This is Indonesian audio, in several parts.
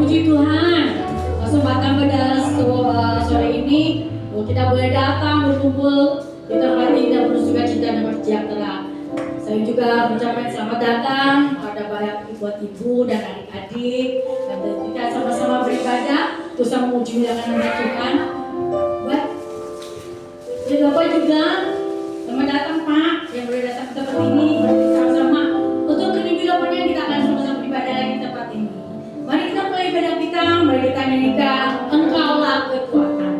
Puji Tuhan, kesempatan pada sore ini kita boleh datang berkumpul di tempat ini dan bersuka cita dan bersejahtera. Saya juga mengucapkan selamat datang pada banyak buat ibu dan adik-adik, dan kita sama-sama beribadah untuk sama memuji muliakan nama Tuhan. Buat Bapak juga selamat datang Pak yang boleh datang ke tempat ini sama-sama untuk kehidupan yang kita akan sama-sama beribadah lagi di tempat ini. Mari kita mulai ibadah kita, mari kita nyanyikan Engkaulah kekuatan.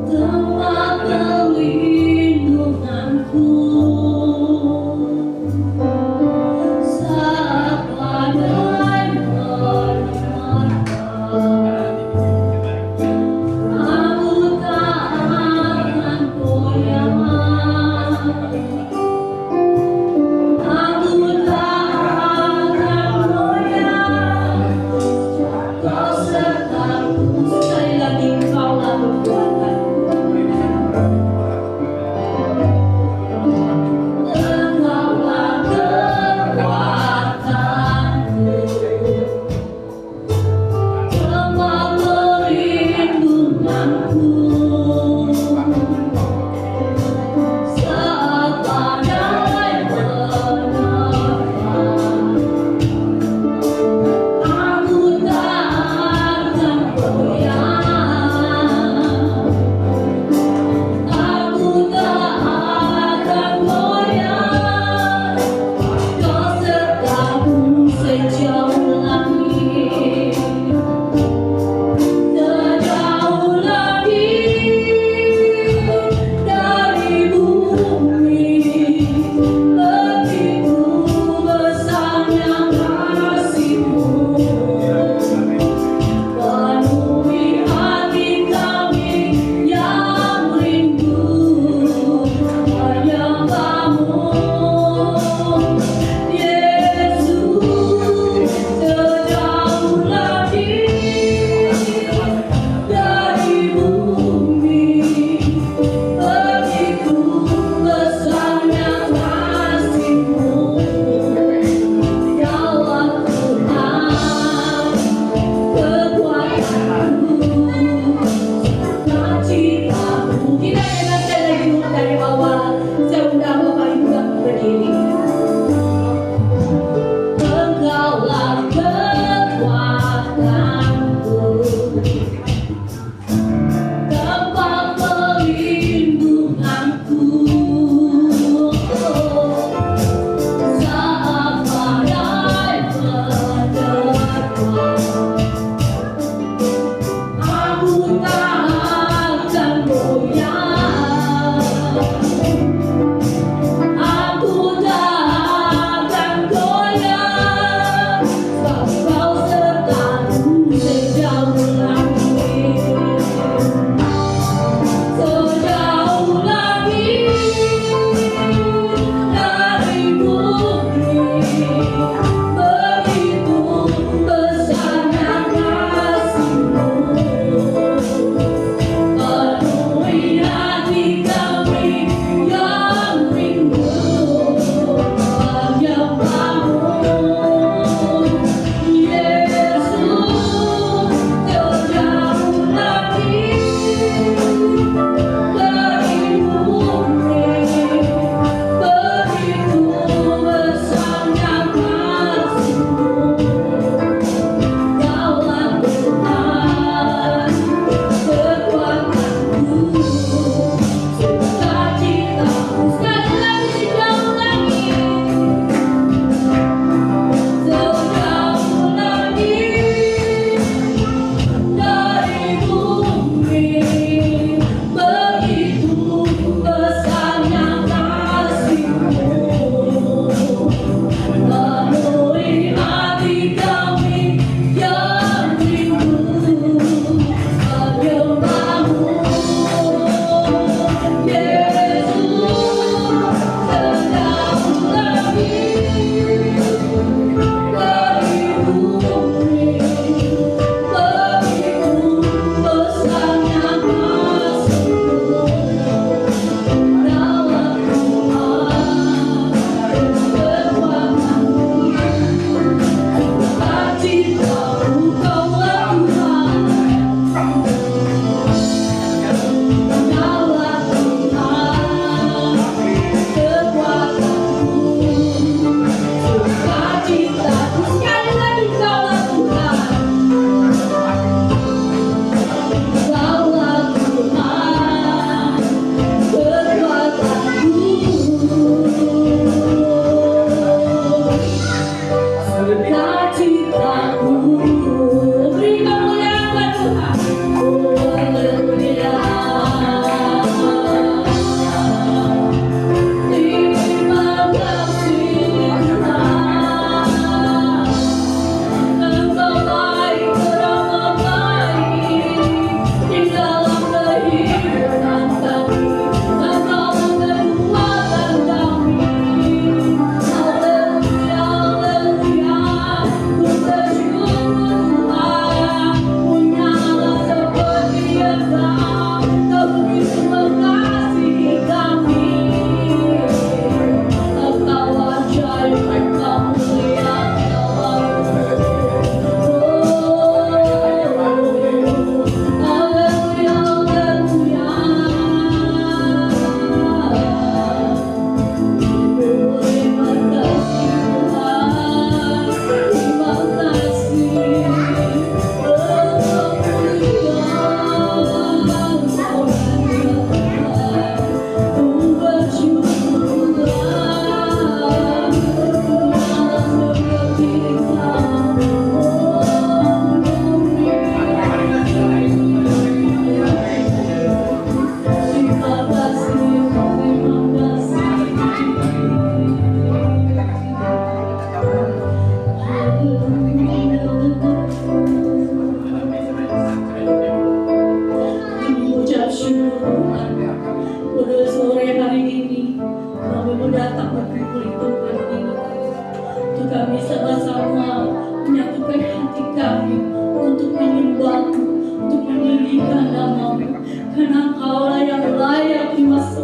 Tempat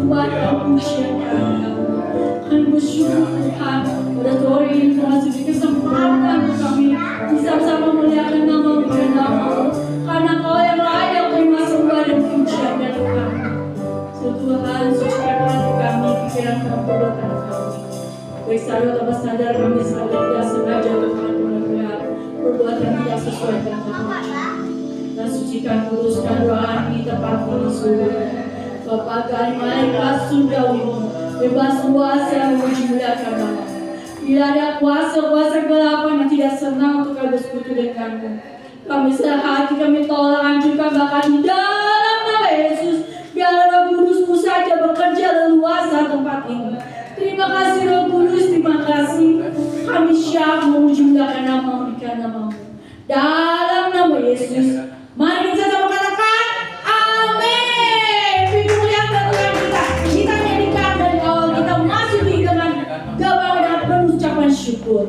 buat dan pujian kami bersyukur Tuhan pada sore ini Tuhan sudah kesempatan kami bisa bersama memuliakan nama-Mu dan nama-Mu karena Kau yang layak terima sembah dan pujian dari kami. Tuhan sucikan hati kami, pikiran kami, perbuatan kami. Baik sadar atau sadar kami sadar tidak sengaja Tuhan melakukan perbuatan tidak sesuai dengan Tuhan. Dan sucikan kuduskan doa di tempat ini surga. Bapak malaikat surgawimu bebas kuasa memuji muliakan nama. Bila ada kuasa-kuasa kegelapan yang tidak senang untuk kami bersekutu denganmu, kami sehati, kami tolak, hancurkan bahkan di dalam nama Yesus. Biar Roh Kudus-Mu saja bekerja leluasa tempat ini. Terima kasih Roh Kudus, terima kasih. Kami siap memuji muliakan nama-Mu, nama-Mu. Dalam nama Yesus, mari kita sama katakan amin. Puji muliakan Tuhan kita. Kita nyanyikan dari awal kita masuk dengan gabah dengan penuh ucapan syukur.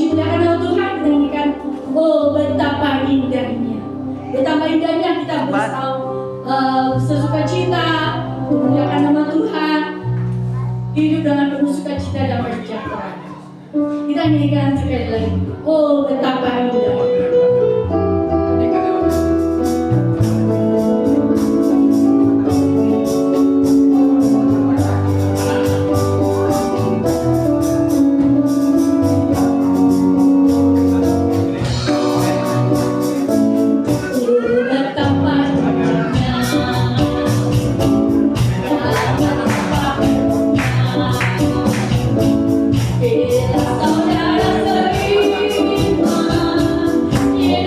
Bila saudara terima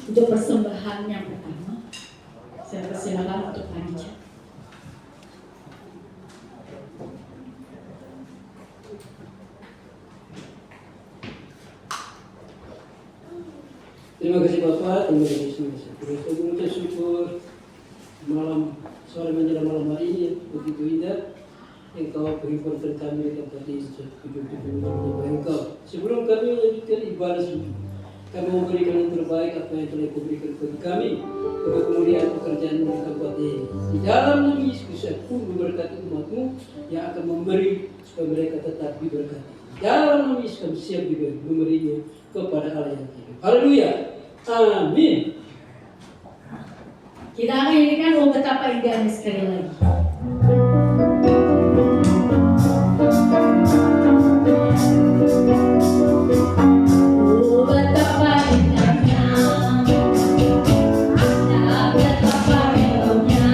untuk persembahan yang pertama. Saya persilakan untuk panitia. Terima kasih Bapak, terima kasih semua. Terus saya mengucap syukur malam sore menjelang malam hari ini begitu indah. Engkau perhimpunan kami di tempat ini menyembah Engkau. Sebelum kami melanjutkan ibadah sujud, kami memberikan yang terbaik apa yang telah Kau berikan kepada kami untuk kemuliaan pekerjaan di tempat ini. Di dalam nama Yesus aku memberkati umatmu yang akan memberi supaya mereka tetap diberkati. Di dalam nama Yesus kami siap memberinya kepada Allah yang hidup. Haleluya. Amin. Kita akan nyanyikan oh betapa indahnya sekali lagi. Oh betapa indahnya, dan betapa eloknya,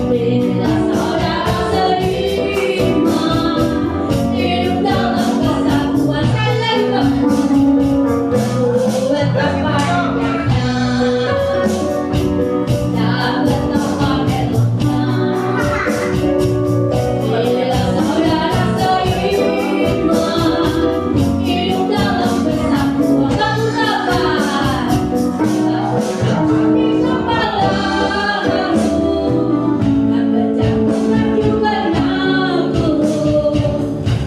bila saudara terima hidup dalam kesatuan elemen. Oh betapa indahnya, dan betapa eloknya, bila saudara terima hidup dalam kesatuan keutamaan. Kami kepalamu dan berjatuhan juga nyaku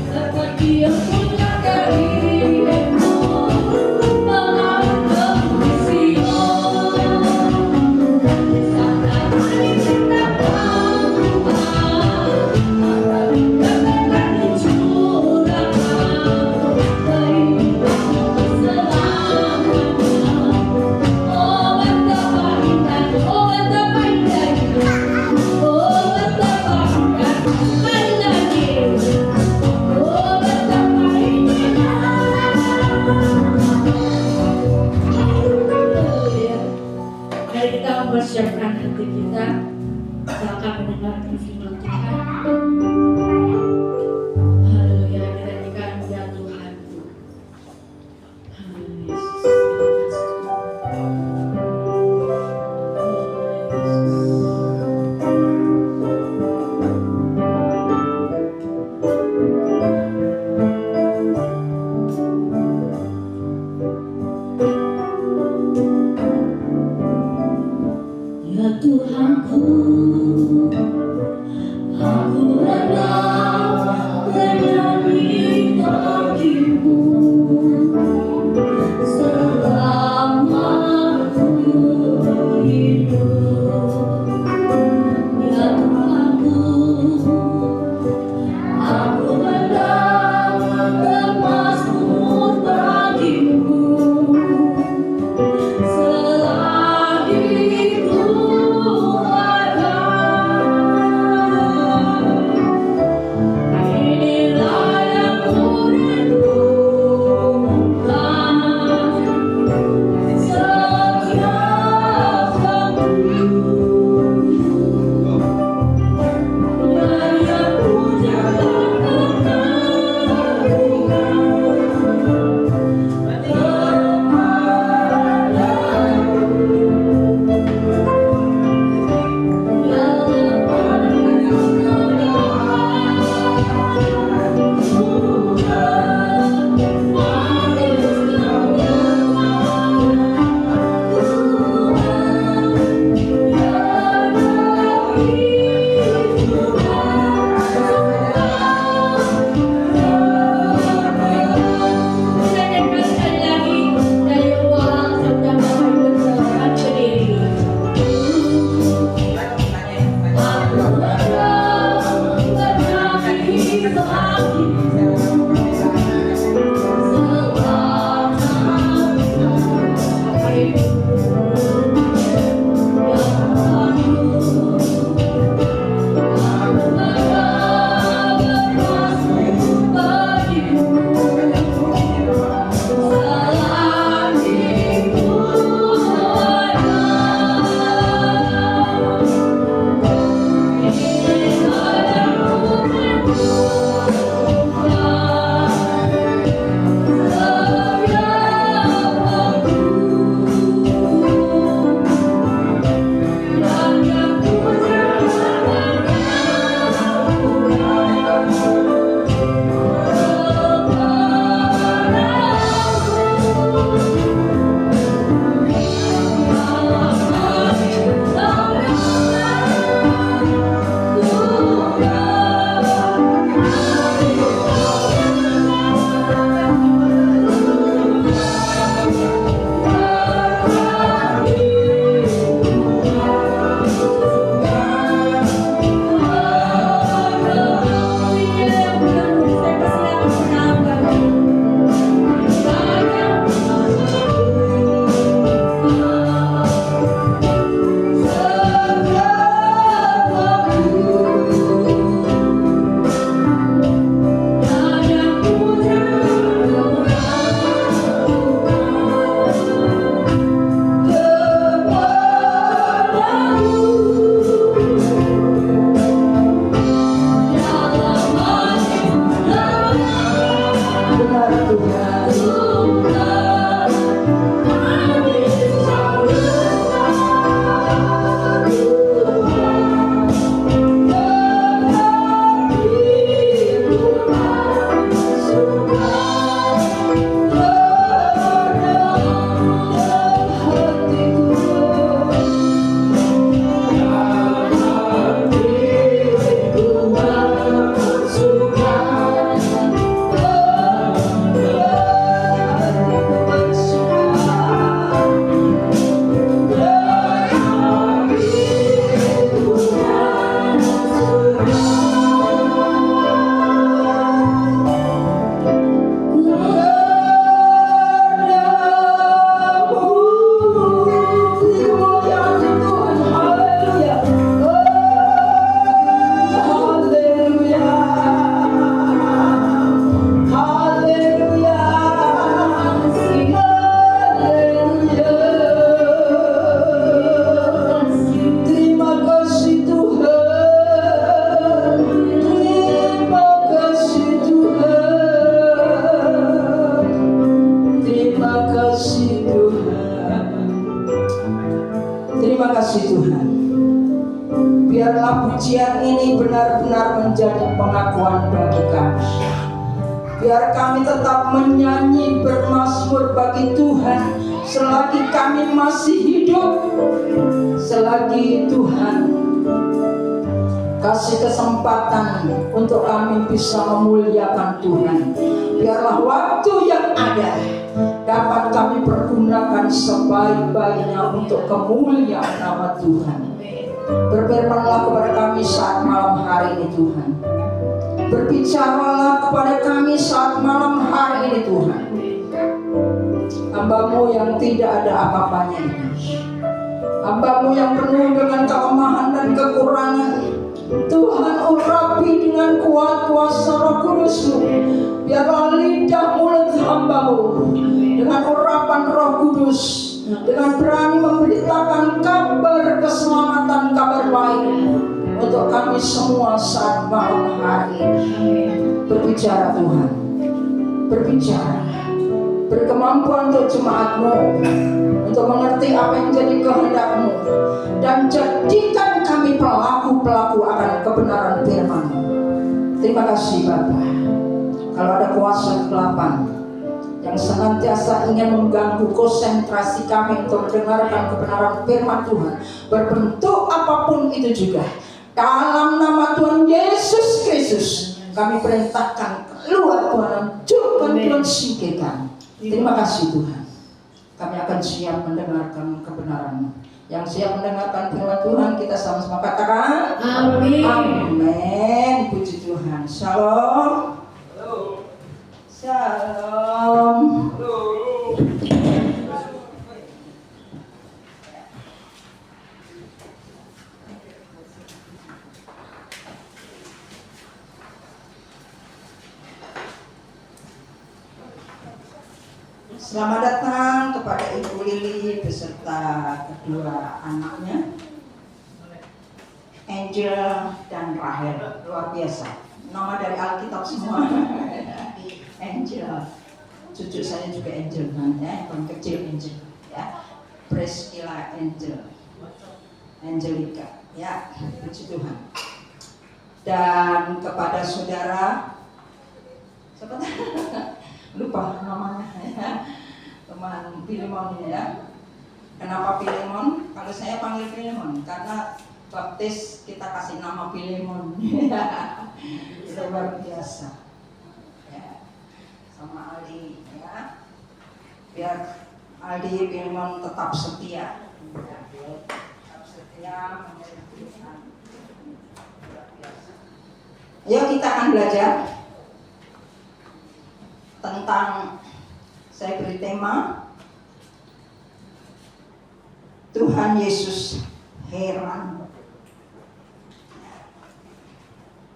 seperti yang punya darimu mengangkat Sion. Sana menciptakan Tuhan akan dicurahkan kehidupan selamanya. Oh betapa indahnya, oh betapa indahnya, oh betapa indahnya sekali lagi. Oh betapa indahnya. Haleluya. Mari kita mempersiapkan hati kita, kita akan mendengarkan firman Tuhan. Haleluya, kita nyanyikan ya Tuhanku. Haleluya Yesus. Ya Tuhanku, aku rendah bernyanyi bagimu selama aku hidup. Ya Tuhanku, aku rendah bermazmur bagimu selagi ku ada. Terima kasih Tuhan. Biarlah pujian ini benar-benar menjadi pengakuan bagi kami. Biar kami tetap menyanyi bermazmur bagi Tuhan selagi kami masih hidup, selagi Tuhan kasih kesempatan untuk kami bisa memuliakan Tuhan. Biarlah waktu yang ada dapat kami pergunakan sebaik-baiknya untuk kemuliaan nama Tuhan. Berfirmanlah kepada kami saat malam hari ini Tuhan. Berbicaralah kepada kami saat malam hari ini Tuhan. Hamba-Mu yang tidak ada apa-apanya ini, hamba-Mu yang penuh dengan kelemahan dan kekurangan, Tuhan urapi dengan kuat kuasa Roh Kudus-Mu. Biarlah lidah mulut hamba-Mu dengan urapan Roh Kudus, dengan berani memberitakan kabar keselamatan, kabar baik untuk kami semua saat malam hari ini. Berbicara Tuhan, berbicara, beri kemampuan untuk jemaat-Mu untuk mengerti apa yang menjadi kehendak-Mu, dan jadikan kami pelaku-pelaku akan kebenaran firman-Mu. Terima kasih Bapa. Kalau ada kuasa kegelapan yang senantiasa ingin mengganggu konsentrasi kami untuk mendengarkan kebenaran firman Tuhan, berbentuk apapun itu juga, dalam nama Tuhan Yesus Kristus kami perintahkan keluar Tuhan, hancurkan Tuhan, singkirkan. Terima kasih Tuhan. Kami akan siap mendengarkan kebenaran-Mu. Yang siap mendengarkan firman Tuhan, kita sama-sama katakan amin. Amin. Puji Tuhan. Shalom. Shalom. Selamat datang kepada Ibu Lili beserta kedua anaknya, Angel dan Rahel. Luar biasa. Nama dari Alkitab semua. Angel, cucu saya juga Angel namanya, yang kecil Angel, ya. Priscilla Angel, Angelica, ya. Puji Tuhan. Dan kepada saudara, siapa? Lupa namanya, ya. Teman Filemon, ya. Kenapa Filemon? Kalau saya panggil Filemon karena baptis kita kasih nama Filemon. Itu luar biasa. Sama Aldi, ya, biar Aldi Filemon tetap setia, tetap setia menjadi Tuhan. Ayo kita akan belajar tentang, saya beri tema Tuhan Yesus heran.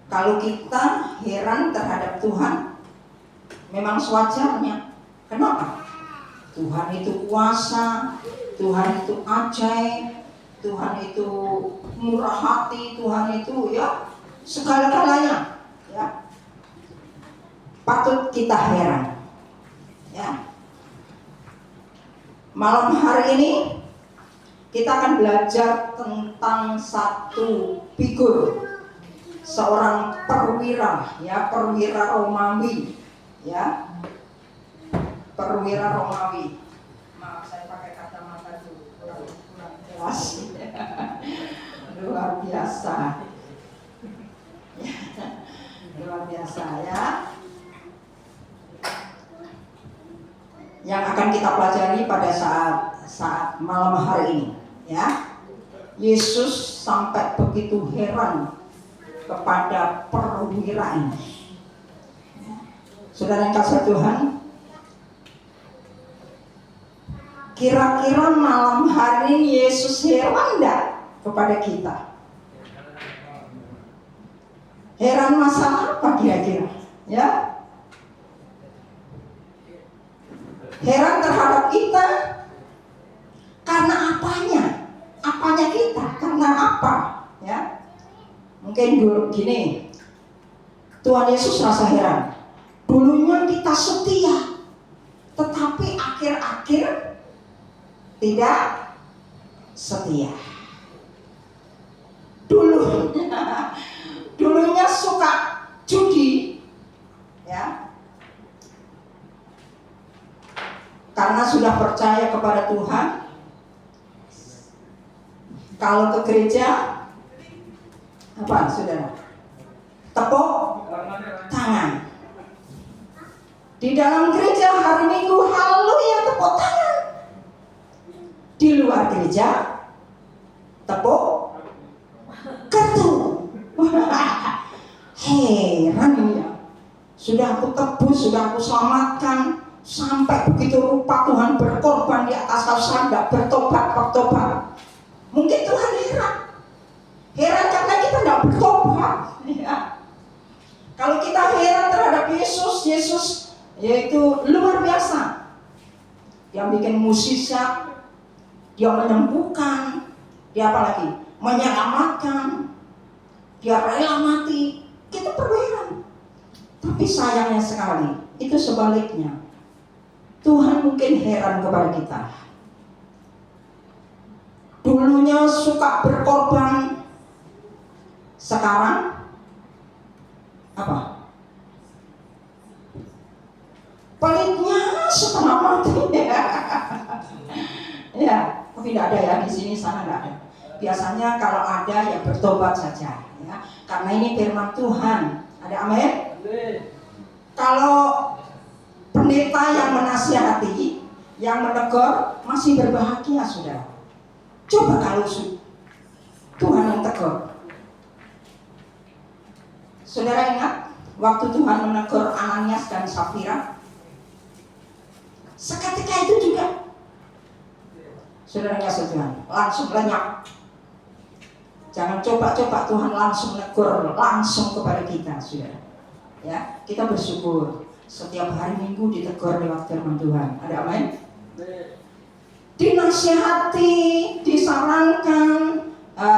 Kalau kita heran terhadap Tuhan, memang sewajarnya. Kenapa? Tuhan itu kuasa, Tuhan itu ajaib, Tuhan itu murah hati, Tuhan itu ya segala-galanya, ya. Patut kita heran, ya. Malam hari ini kita akan belajar tentang satu figur, seorang perwira, ya, perwira Romawi. Ya, perwira Romawi. Maaf saya pakai kacamata dulu, kurang jelas. Luar biasa. Luar biasa, ya. Yang akan kita pelajari pada saat malam hari ini, ya. Yesus sampai begitu heran kepada perwira ini. Saudara yang kasih Tuhan, kira-kira malam hari ini Yesus heran enggak kepada kita? Heran masalah apa kira-kira? Ya, heran terhadap kita karena apanya? Apanya kita? Karena apa? Ya, mungkin gini, Tuhan Yesus rasa heran. Dulunya kita setia, tetapi akhir-akhir tidak setia. dulunya suka judi, ya, karena sudah percaya kepada Tuhan. Kalau ke gereja, apa saudara? Tepuk tangan. Di dalam gereja hari Minggu, haleluya, tepuk tangan. Di luar gereja, tepuk kartu. Heran ya. Sudah aku tebus, sudah aku selamatkan, sampai begitu rupa Tuhan berkorban di atas saya, tidak bertobat. Mungkin Tuhan heran karena kita tidak bertobat. Ya. Kalau kita heran terhadap Yesus yaitu luar biasa. Dia bikin mukjizat, dia menyembuhkan, dia apa lagi? Menyelamatkan, dia rela mati. Kita perlu heran. Tapi sayangnya sekali, itu sebaliknya. Tuhan mungkin heran kepada kita. Dulunya suka berkorban, sekarang apa? Pelitnya setengah mati. Ya, tapi tidak ada ya di sini, sana tidak ada. Biasanya kalau ada ya bertobat saja, ya. Karena ini firman Tuhan. Ada amin? Kalau pendeta yang menasihati, yang menegur, masih berbahagia, saudara. Coba kalau Tuhan yang tegur. Saudara ingat waktu Tuhan menegur Ananias dan Safira? Seketika itu juga saudara kasih Tuhan langsung lenyap. Jangan coba-coba Tuhan langsung menegur langsung kepada kita, saudara. Ya, kita bersyukur setiap hari Minggu ditegur lewat firman Tuhan. Ada amin? Dinasihati, disarankan,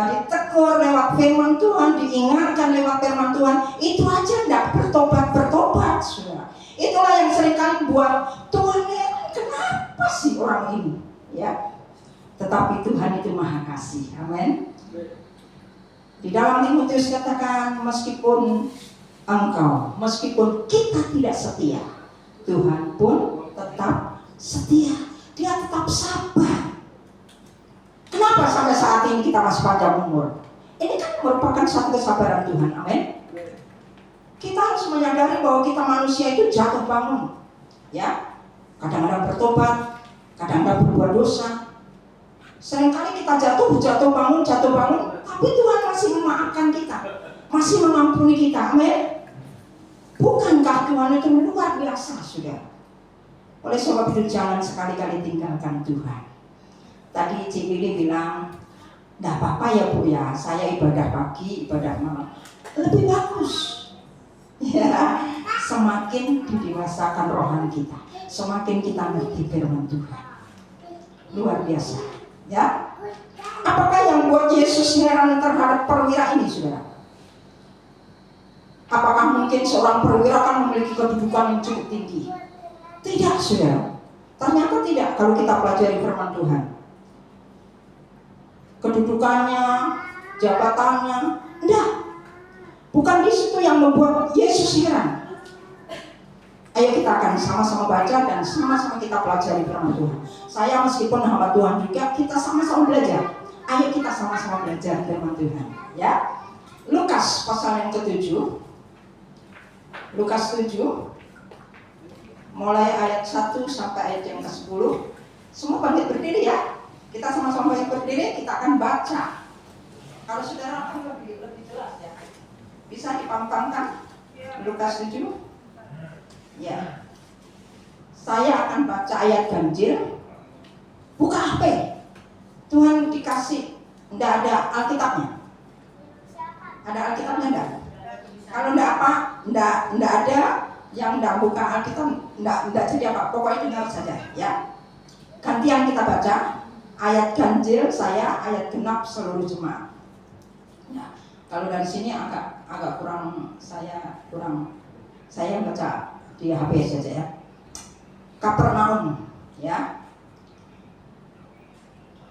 ditegur lewat firman Tuhan, diingatkan lewat firman Tuhan. Itu aja tidak bertobat, saudara. Itulah yang seringkali buat Tuhan, kenapa sih orang ini? Ya, tetapi Tuhan itu maha kasih. Amin. Di dalam Timotius katakan, meskipun kita tidak setia, Tuhan pun tetap setia. Dia tetap sabar. Kenapa sampai saat ini kita masih panjang umur? Ini kan merupakan satu kesabaran Tuhan. Amin. Kita harus menyadari bahwa kita manusia itu jatuh bangun, ya. Kadang-kadang bertobat, kadang-kadang berbuat dosa. Seringkali kita jatuh bangun, tapi Tuhan masih memaafkan kita, masih mengampuni kita. Amin. Bukankah Tuhan itu luar biasa, saudara? Oleh sebab itu jangan sekali-kali tinggalkan Tuhan. Tadi Cik Willy bilang, "Nggak apa-apa ya Bu ya, saya ibadah pagi, ibadah malam." Lebih bagus. Ya, semakin didewasakan rohani kita, semakin kita ngerti firman Tuhan. Luar biasa. Ya. Apakah yang buat Yesus heran terhadap perwira ini, saudara? Apakah mungkin seorang perwira kan memiliki kedudukan yang cukup tinggi? Tidak, saudara. Ternyata tidak kalau kita pelajari firman Tuhan. Kedudukannya, jabatannya, enggak. Bukan di situ yang membuat Yesus heran. Ayo kita akan sama-sama baca dan sama-sama kita pelajari firman Tuhan. Saya meskipun hamba Tuhan juga, kita sama-sama belajar. Ayo kita sama-sama belajar firman Tuhan, ya. Lukas pasal yang ke-7. Lukas 7 mulai ayat 1 sampai ayat yang ke-10. Semua bangkit berdiri ya. Kita sama-sama bangkit berdiri, kita akan baca. Kalau saudara lebih jelas ya. Bisa dipampangkan Lukas 7? Ya. Saya akan baca ayat ganjil. Buka HP. Tuhan dikasih, enggak ada Alkitabnya. Ada Alkitabnya enggak? Kalau enggak apa? Enggak ada yang enggak buka Alkitab, enggak jadi apa? Pokoknya dengar saja, ya. Gantian kita baca ayat ganjil saya, ayat genap seluruh jemaat. Ya. Kalau dari sini agak kurang, saya baca di HP saja ya. Kapernaum, ya.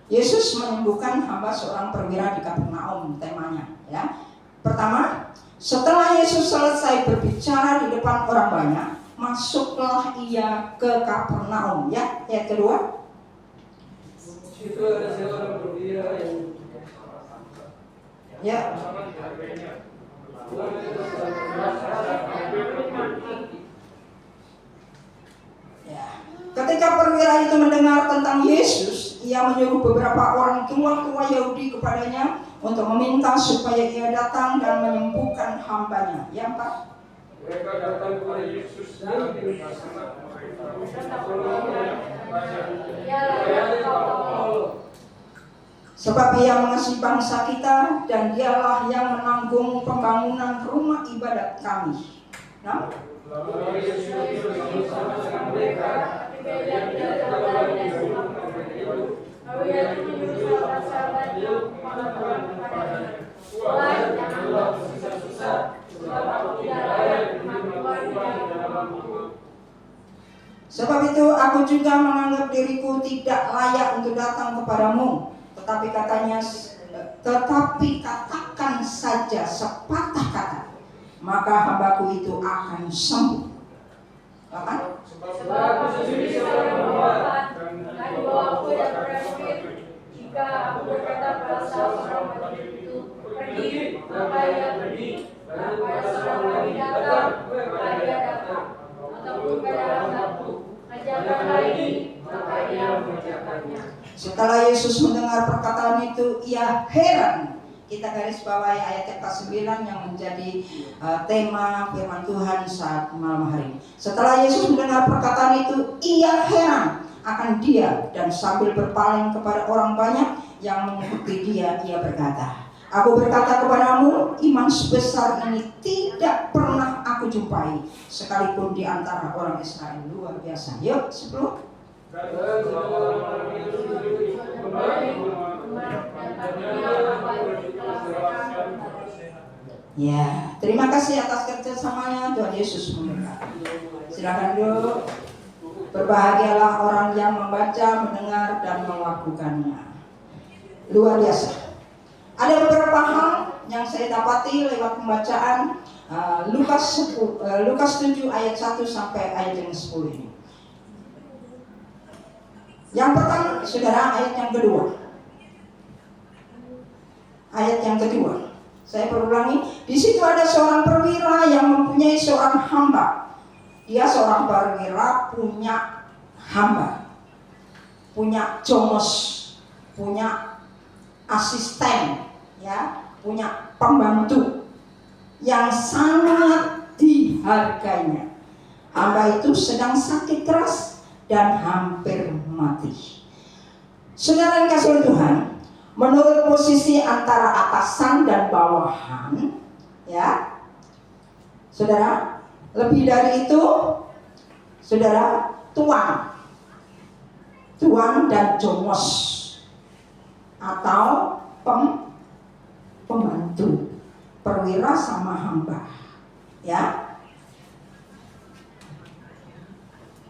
Yesus menyembuhkan hamba seorang perwira di Kapernaum, temanya ya. Pertama, setelah Yesus selesai berbicara di depan orang banyak, masuklah ia ke Kapernaum ya. Ayat kedua. Itu ada seorang perwira yang Ya. Ya. Ketika perwira itu mendengar tentang Yesus, ia menyuruh beberapa orang tua-tua Yahudi kepadanya untuk meminta supaya ia datang dan menyembuhkan hambanya. Yang Pak, Mereka datang kepada Yesus dan sebab ia mengasihi bangsa kita dan dialah yang menanggung pembangunan rumah ibadat kami. Nah, sebab itu aku juga menganggap diriku tidak layak untuk datang kepadamu. Tetapi katakan saja sepatah kata, maka hambaku itu akan sembuh. Bahkan sebab aku sendiri seorang hamba dan di bawahku yang berpikir, jika aku berkata pada seorang lagi itu pergi, maka ia pergi, dan pada seorang lagi datang, maka ia datang, ataupun pada hambaku ajarkanlah ini, maka ia mengajarkannya. setelah Yesus mendengar perkataan itu, ia heran. Kita garis bawahi ayat yang ke-9 yang menjadi tema firman Tuhan saat malam hari ini. Setelah Yesus mendengar perkataan itu, ia heran akan dia, dan sambil berpaling kepada orang banyak yang mengikuti dia, ia berkata, aku berkata kepadamu, iman sebesar ini tidak pernah aku jumpai sekalipun di antara orang Israel. Luar biasa. Yuk, 10. Dan orang itu kembali Ya, terima kasih atas kerjasamanya. Tuhan Yesus memberkati. Silakan duduk. Berbahagialah orang yang membaca, mendengar, dan melakukannya. Luar biasa. Ada beberapa hal yang saya dapati lewat pembacaan Lukas 7 ayat 1 sampai ayat yang 10 ini. Yang pertama, saudara, ayat yang kedua. Ayat yang kedua. Saya berulangi, di situ ada seorang perwira yang mempunyai seorang hamba. Dia seorang perwira punya hamba, punya jomos, punya asisten, ya, punya pembantu yang sangat dihargainya. Hamba itu sedang sakit keras dan hampir mati. Saudara yang kasih Tuhan, menurut posisi antara atasan dan bawahan, ya, saudara, lebih dari itu, saudara, tuan dan jomos atau pembantu, perwira sama hamba, ya.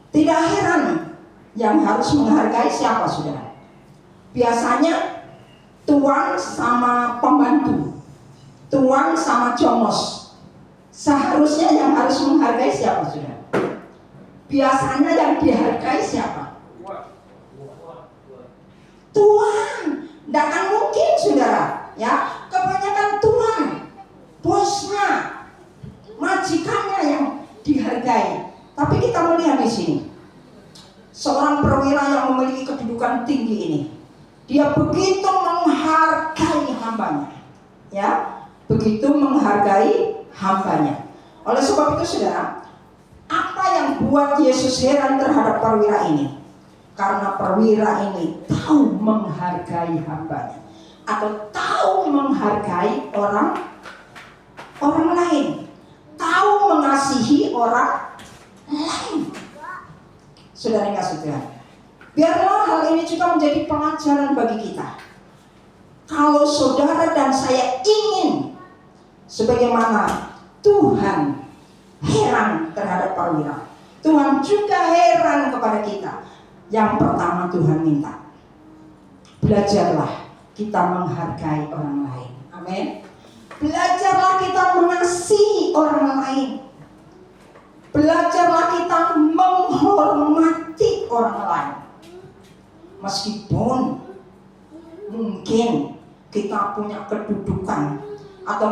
Tidak heran yang harus menghargai siapa, saudara? Biasanya tuan sama pembantu, tuan sama jomos. Seharusnya yang harus menghargai siapa, saudara? Biasanya yang dihargai siapa? Tuan. Tidak akan mungkin, saudara, ya. Kebanyakan tuan, bosnya, majikannya yang dihargai. Tapi kita melihat di sini seorang perwira yang memiliki kedudukan tinggi ini, dia begitu menghargai hambanya, ya, begitu menghargai hambanya. Oleh sebab itu, saudara, apa yang buat Yesus heran terhadap perwira ini? Karena perwira ini tahu menghargai hambanya, atau tahu menghargai orang lain, tahu mengasihi orang lain. Saudara yang kasih Tuhan, biarlah hal ini juga menjadi pengajaran bagi kita. Kalau saudara dan saya ingin sebagaimana Tuhan heran terhadap perwira, Tuhan juga heran kepada kita. Yang pertama Tuhan minta, Belajarlah kita menghargai orang lain. Amin. Belajarlah kita mengasihi orang lain. Belajarlah kita menghormati orang lain. Meskipun mungkin kita punya kedudukan, atau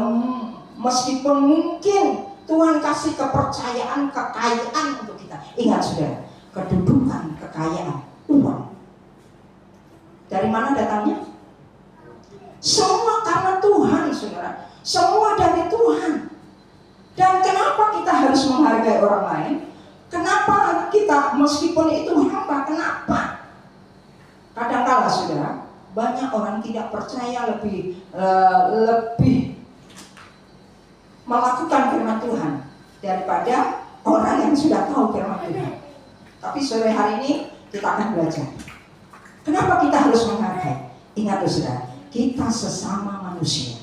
meskipun mungkin Tuhan kasih kepercayaan, kekayaan untuk kita. Ingat saudara, kedudukan, kekayaan, uang, dari mana datangnya? Semua karena Tuhan, saudara. Semua dari Tuhan. Dan kenapa kita harus menghargai orang lain? Kenapa kita, meskipun itu hamba, kenapa? Kadang-kala, saudara, banyak orang tidak percaya, lebih melakukan firman Tuhan daripada orang yang sudah tahu firman Tuhan. Tapi sore hari ini kita akan belajar. Kenapa kita harus menghargai? Ingat saudara, kita sesama manusia.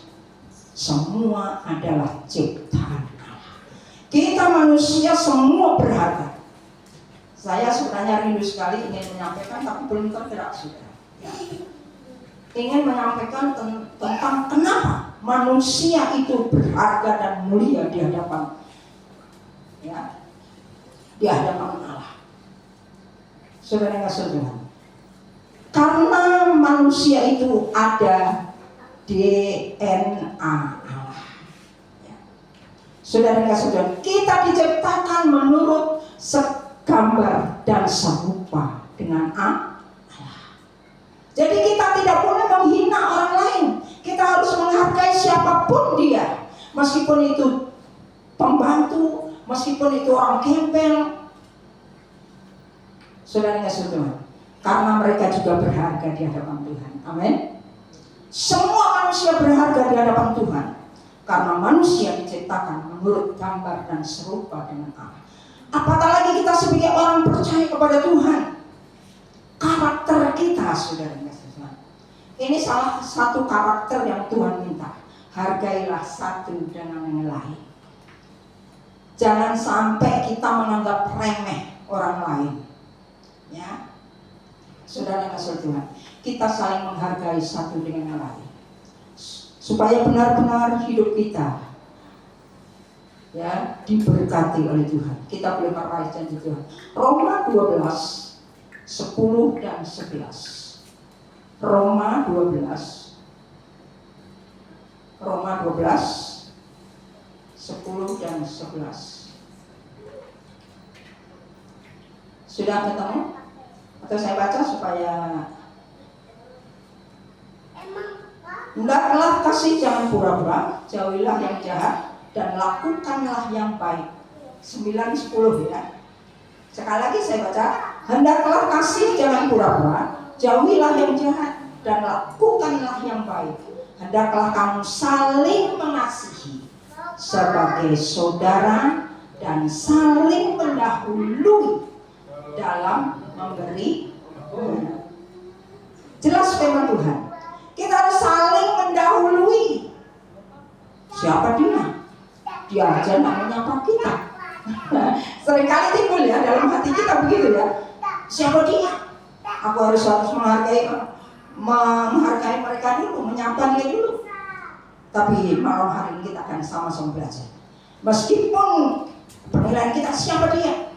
Semua adalah ciptaan Allah. Kita manusia semua berharga. Saya sebenarnya rindu sekali ingin menyampaikan, tapi belum tergerak saudara. Ya. Ingin menyampaikan tentang kenapa manusia itu berharga dan mulia di hadapan, ya, di hadapan Allah. Saudara yang kasih Tuhan, karena manusia itu ada DNA Allah. Ya. Saudara yang kasih Tuhan, kita diciptakan menurut segambar dan serupa dengan Allah. Jadi kita tidak boleh menghina orang lain. Kita harus menghargai siapapun dia, meskipun itu pembantu, meskipun itu orang gembel. Saudara kasih Tuhan, karena mereka juga berharga di hadapan Tuhan. Amin. Semua manusia berharga di hadapan Tuhan, karena manusia diciptakan menurut gambar dan serupa dengan Allah. Apatah lagi kita sebagai orang percaya kepada Tuhan. Karakter kita, saudara kasih Tuhan, ini salah satu karakter yang Tuhan minta. Hargailah satu dengan yang lain. Jangan sampai kita menganggap remeh orang lain. Ya, saudara kasih Tuhan, kita saling menghargai satu dengan yang lain, supaya benar-benar hidup kita, ya, diberkati oleh Tuhan. Kita boleh meraih janji Tuhan. Roma 12 10 dan 11. Roma 12 10 dan 11. Sudah ketemu? Atau saya baca supaya. Hendaklah kasih jangan pura-pura, jauhilah yang jahat dan lakukanlah yang baik. 9-10 ya. Sekali lagi saya baca. Hendaklah kasih jangan pura-pura, jauhilah yang jahat dan lakukanlah yang baik. Hendaklah kamu saling mengasihi sebagai saudara dan saling mendahului dalam memberi. Jelas firman Tuhan. Kita harus saling mendahului. Siapa dia? Dia aja namanya apa kita. Seringkali timbul ya dalam hati kita begitu ya. Siapa dia? Aku harus menghargai mereka dulu, menyapa dia dulu. Tapi malam hari ini kita akan sama-sama belajar. Meskipun penilaian kita siapa dia,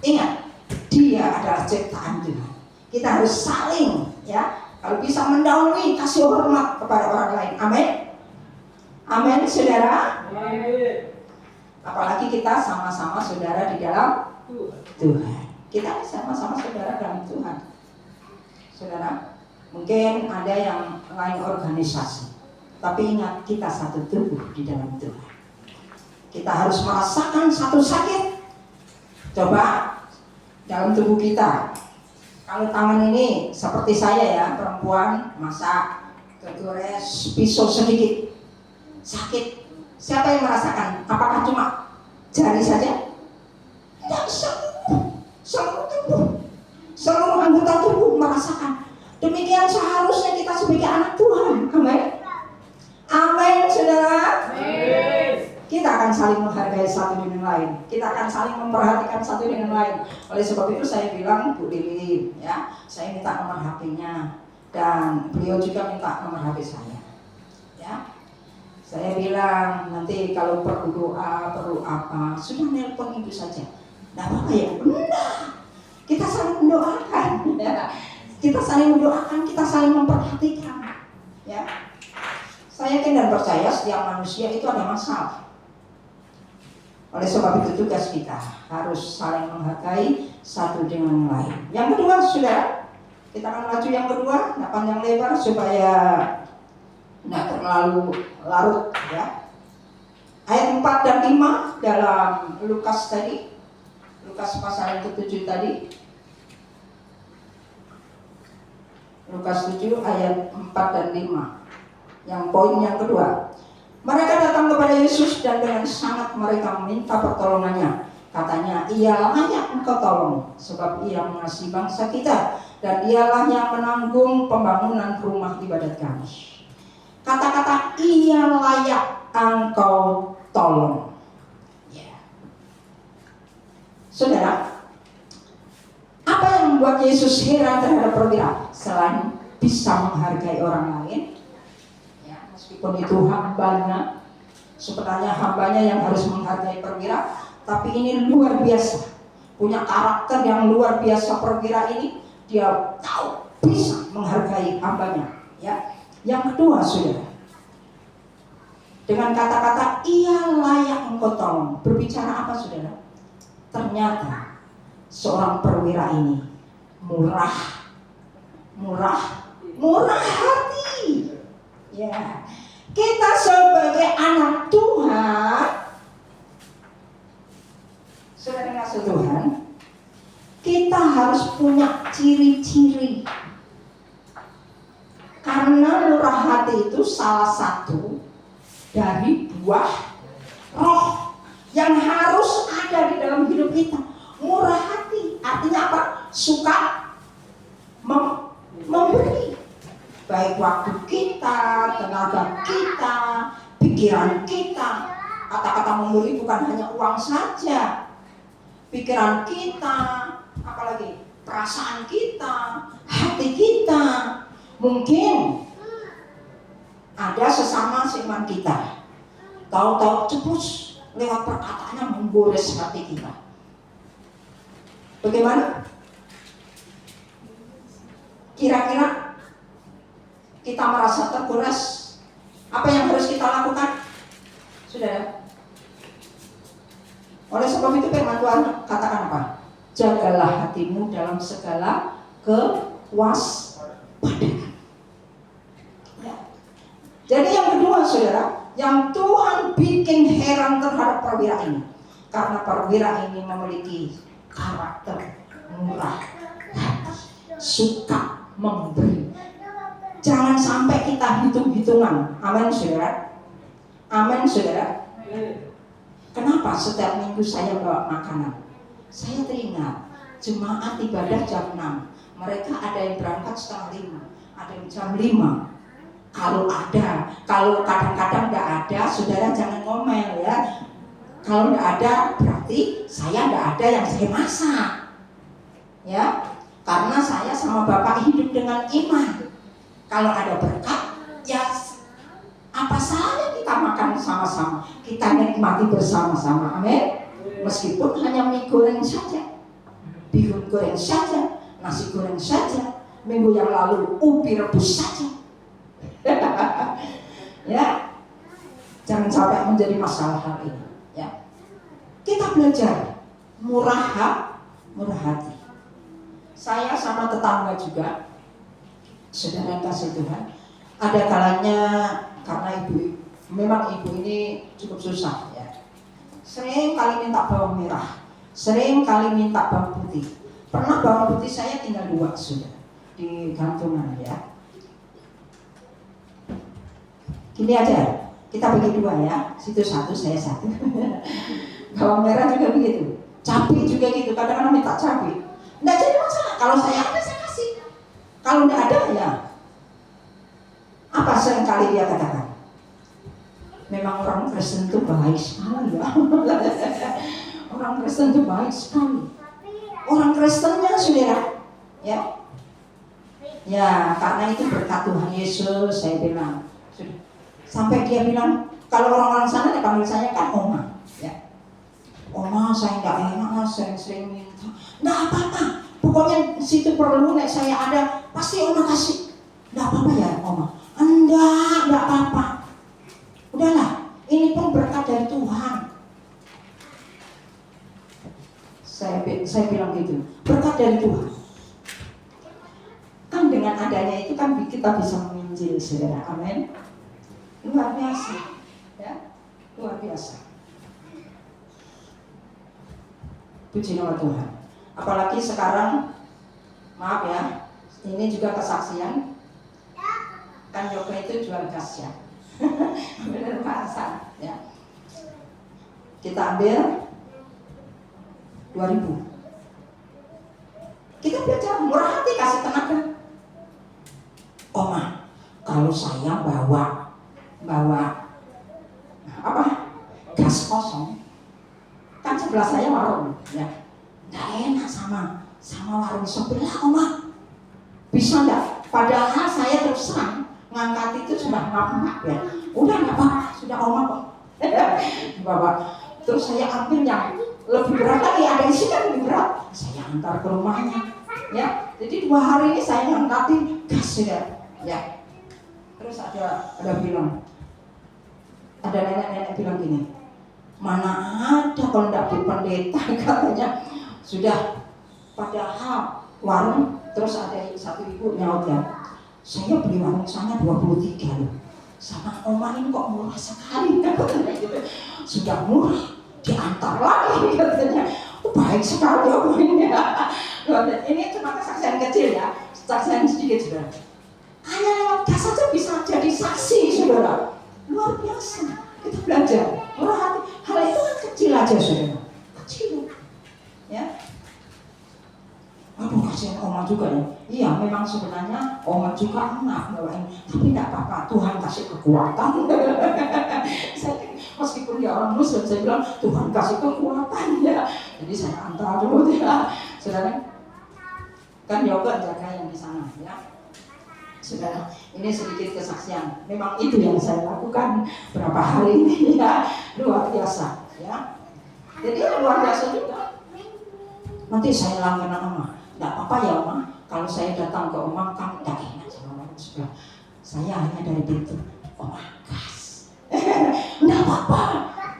ingat dia adalah ciptaan Tuhan. Kita harus saling, ya, kalau bisa mendahului, kasih hormat kepada orang lain. Amin. Amin, saudara. Amin. Apalagi kita sama-sama saudara di dalam Tuhan. Kita sama-sama saudara dalam Tuhan. Saudara, mungkin ada yang lain organisasi, tapi ingat kita satu tubuh di dalam Tuhan. Kita harus merasakan satu sakit. Coba dalam tubuh kita. Kalau tangan ini seperti saya ya, perempuan masak, tergores pisau sedikit, sakit. Siapa yang merasakan? Apakah cuma jari saja? Tidak, seluruh tubuh, seluruh anggota tubuh merasakan. Demikian seharusnya kita sebagai anak Tuhan. Amin. Amin, saudara. Amin. Kita akan saling menghargai satu dengan lain. Kita akan saling memperhatikan satu dengan lain. Oleh sebab itu saya bilang, Bu Lili, ya, saya minta nomor HP-nya. dan beliau juga minta nomor HP saya. Ya, saya bilang nanti kalau perlu doa, perlu apa, sudah nelpon ibu saja. Tidak apa-apa ya? Enggak. Kita saling mendoakan, ya. Kita saling mendoakan, kita saling memperhatikan. Ya, saya yakin dan percaya setiap manusia itu ada masalah. Oleh sebab itu tugas kita harus saling menghargai satu dengan yang lain. Yang kedua, saudara, kita akan maju yang kedua, tidak panjang lebar supaya tidak terlalu larut. Ya. Ayat 4 dan 5 dalam Lukas tadi, Lukas pasal yang ke-7 tadi. Lukas 7 ayat 4 dan 5. Yang poin yang kedua. Mereka datang kepada Yesus dan dengan sangat mereka meminta pertolongannya. Katanya, ia layak engkau tolong sebab ia mengasihi bangsa kita dan dialah yang menanggung pembangunan rumah ibadat kami. Kata-kata ia layak engkau tolong. Ya. Saudara, apa yang membuat Yesus heran terhadap perwira selain bisa menghargai orang lain? Ya, meskipun itu hambanya, sebenarnya hambanya yang harus menghargai perwira, tapi ini luar biasa, punya karakter yang luar biasa. Perwira ini dia tahu bisa menghargai hambanya. Ya, yang kedua, saudara, dengan kata-kata ia layak engkau tolong, berbicara apa, saudara? Ternyata seorang perwira ini murah hati. Ya, kita sebagai anak Tuhan, saudara kasih Tuhan, kita harus punya ciri-ciri. Karena murah hati itu salah satu dari buah roh yang harus ada di dalam hidup kita. Murah hati artinya apa? Suka memberi, baik waktu kita, tenaga kita, pikiran kita. Kata-kata memberi bukan hanya uang saja, pikiran kita, apalagi perasaan kita, hati kita. Mungkin ada sesama seiman kita, tahu-tahu cepus lewat perkataannya menggores hati kita. Bagaimana? Kira-kira kita merasa tergores, apa yang harus kita lakukan? Saudara, oleh sebab itu firman Tuhan katakan apa? Jagalah hatimu dalam segala kewaspadaan. Ya. Jadi yang kedua, saudara, yang Tuhan bikin heran terhadap perwira ini, karena perwira ini memiliki karakter murah hati, suka memberi. Jangan sampai kita hitung-hitungan. Amin, saudara. Amin, saudara. Kenapa setiap minggu saya bawa makanan? Saya teringat jemaat ibadah jam 6. Mereka ada yang berangkat setengah 5, ada yang jam 5. Kalau kadang-kadang tidak ada, saudara jangan ngomel ya. Kalau tidak ada, berarti saya tidak ada yang saya masak. Ya, karena saya sama Bapak hidup dengan iman. Kalau ada berkat, ya apa salahnya kita makan sama-sama, kita nikmati bersama-sama. Amin. Meskipun hanya mie goreng saja, bihun goreng saja, nasi goreng saja, minggu yang lalu ubi rebus saja. Ya, jangan sampai menjadi masalah hal ini. Ya, kita belajar murah hati. Saya sama tetangga juga, saudara kasih Tuhan, ada kalanya karena memang ibu ini cukup susah ya. Sering kali minta bawang merah, sering kali minta bawang putih. Pernah bawang putih saya tinggal 2 sudah di gantungan ya. Gini aja, kita bagi 2 ya, situ 1, saya 1. Bawang merah juga begitu, cabai juga gitu, kadang-kadang minta cabai. Nggak jadi masalah, kalau saya ada saya kasih. Kalau nggak ada ya, apa seringkali dia katakan? Memang orang Kristen itu baik sekali ya. Orang Kristen itu baik sekali. Orang Kristennya saudara, ya, Ya, karena itu berkat Tuhan Yesus, saya bilang. Sudah. Sampai dia bilang, kalau orang-orang sana ya panggil saya kan Oma. Ya. Oma, saya nggak enak, sering-sering minta. Nggak apa-apa, pokoknya situ perlu, nek saya ada, pasti Oma kasih. Nggak apa-apa ya Oma? Nggak apa-apa. Udahlah, ini pun berkat dari Tuhan. Saya bilang gitu, berkat dari Tuhan. Kan dengan adanya itu kan kita bisa menginjil, saudara. Amin. Luar biasa, ya, luar biasa. Puji nama Tuhan. Apalagi sekarang, maaf ya, ini juga kesaksian. Kan Yoko itu jual gas ya. Benar bahasa, ya. Kita ambil 2.000. Kita belajar murah hati, kasih tenaga. Oma, kalau saya bawa apa? Gas kosong, kan sebelah saya warung, ya. Nggak enak sama warung sebelah, Oma. Bisa nggak? Padahal saya terus terang ngangkat itu sudah maaf ya. Udah nggak apa, sudah Oma kok. Bapak, terus saya ambil yang lebih berat lagi, ada isi kan lebih berat. Saya antar ke rumahnya, ya. Jadi 2 hari ini saya ngangkatin gas sudah, ya. Terus ada bilang, ada nenek-nenek bilang gini, mana ada kalau tidak di pendeta katanya. Sudah, padahal warung, terus ada satu ibu nyaut ya, saya beli warung sana 23 loh, sama Oma ini kok murah sekali katanya gitu. Sudah murah, diantar lagi katanya. Baik sekali Oma ini. Ini cuma kesaksian kecil ya, kesaksian sedikit sudah. Hanya lewat gas saja bisa jadi saksi, saudara. Luar biasa. Kita belajar murah hati. Hal itu kan kecil aja, saudara. Kecil, ya. Aduh, kasihan Oma juga ya. Iya, memang sebenarnya Oma juga enak bawain, tapi tidak apa-apa. Tuhan kasih kekuatan. Saya, meskipun dia orang Muslim, saya bilang Tuhan kasih kekuatan ya. Jadi saya antar dulu ya, saudara. Kan Yoga jaga yang di sana, ya. Saudara, ini sedikit kesaksian. Memang itu yang saya lakukan berapa hari ini ya, luar biasa ya. Jadi luar biasa juga. Nanti saya langganan Oma. Tidak apa-apa ya Oma, kalau saya datang ke Oma kan tidak enak sama orang sebelah. Saya hanya dari pintu, Oma gas. Tidak apa-apa.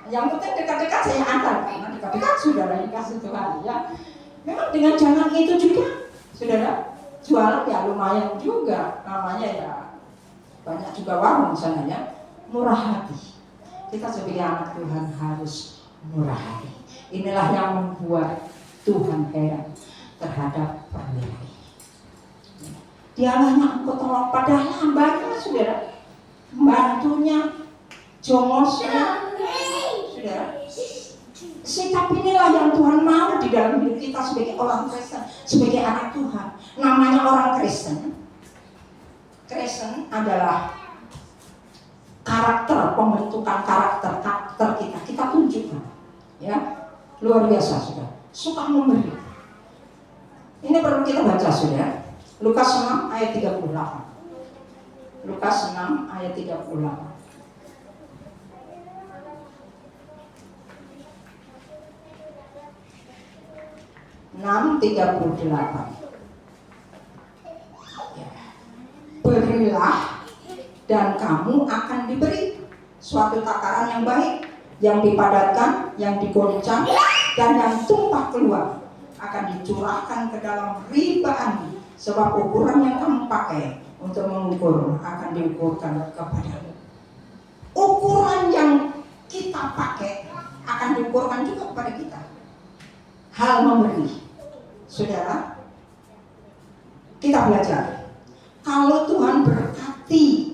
Yang penting dekat-dekat saya antar, karena dekat-dekat saudara yang kasih Tuhan ya. Memang dengan jalan itu juga, saudara, jualan ya lumayan juga, namanya ya banyak juga warung sana ya. Murah hati. Kita sebagai anak Tuhan harus murah hati. Inilah yang membuat Tuhan heran terhadap perwira ini. Dialah yang engkau tolong, padahal hambanya saudara, bantunya, jongosnya, saudara. Sikap inilah yang Tuhan mau di dalam hidup kita sebagai orang Kristen, sebagai anak Tuhan. Namanya orang Kristen. Kristen adalah karakter, pembentukan karakter kita. Kita tunjukkan, ya, luar biasa sudah. Suka memberi. Ini perlu kita baca sudah. Lukas 6 ayat 38. Lukas 6 ayat 38. 6:38. Berilah dan kamu akan diberi suatu takaran yang baik, yang dipadatkan, yang digoncang, dan yang tumpah keluar akan dicurahkan ke dalam ribaan, sebab ukuran yang kamu pakai untuk mengukur akan diukurkan kepadamu. Ukuran yang kita pakai akan diukurkan juga kepada kita. Hal memberi, saudara, kita belajar. Kalau Tuhan berkati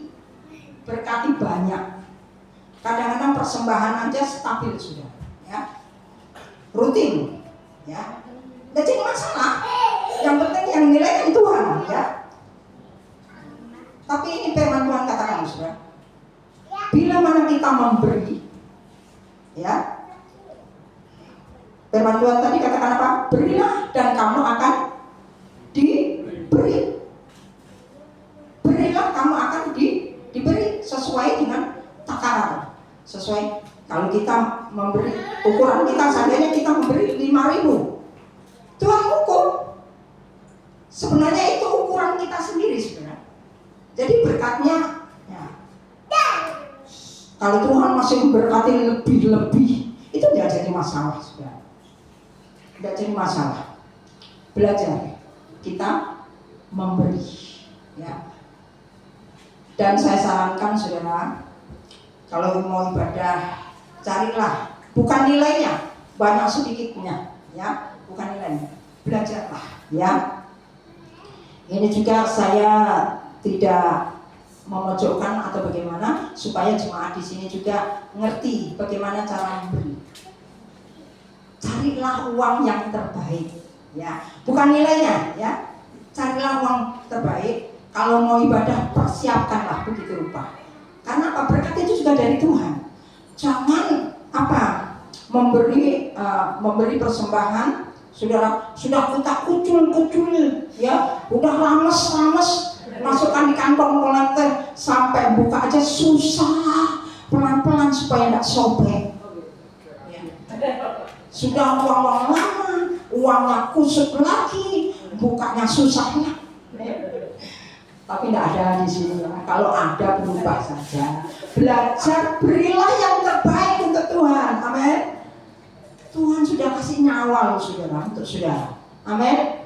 banyak, kadang-kadang persembahan aja stabil sudah, ya, rutin, ya, tidak jadi masalah. Yang penting yang nilai kan Tuhan, ya. Tapi ini firman Tuhan katakan, saudara, bila mana kita memberi, ya. Firman Tuhan tadi katakan apa? Berilah dan kamu akan diberi. sesuai. Kalau kita memberi, ukuran kita seandainya kita memberi 5.000, Tuhan ukur. Sebenarnya itu ukuran kita sendiri sebenarnya. Jadi berkatnya, ya. Kalau Tuhan masih memberkati lebih-lebih, itu tidak jadi masalah sebenarnya. Tidak jadi masalah. Belajar kita memberi, ya. Dan saya sarankan saudara, kalau mau ibadah, carilah bukan nilainya, banyak sedikitnya, ya, bukan nilainya. Belajarlah, ya. Ini juga saya tidak memojokkan atau bagaimana, supaya jemaat di sini juga ngerti bagaimana cara memberi. Carilah uang yang terbaik, ya, bukan nilainya, ya. Carilah uang terbaik. Kalau mau ibadah, persiapkanlah begitu rupa. Karena apa? Berkat itu juga dari Tuhan. Jangan memberi persembahan, saudara, sudah kita kucul, ya, udah rames, masukkan di kantong kolektor, sampai buka aja susah, pelan-pelan supaya tidak sobek. Ya. Sudah uang lama, uangnya kusut lagi, bukanya susah lah. Tapi tidak ada di sini. Kalau ada, berubah saja. Belajar, berilah yang terbaik untuk Tuhan. Amin. Tuhan sudah kasih nyawa loh saudara, untuk saudara. Amin.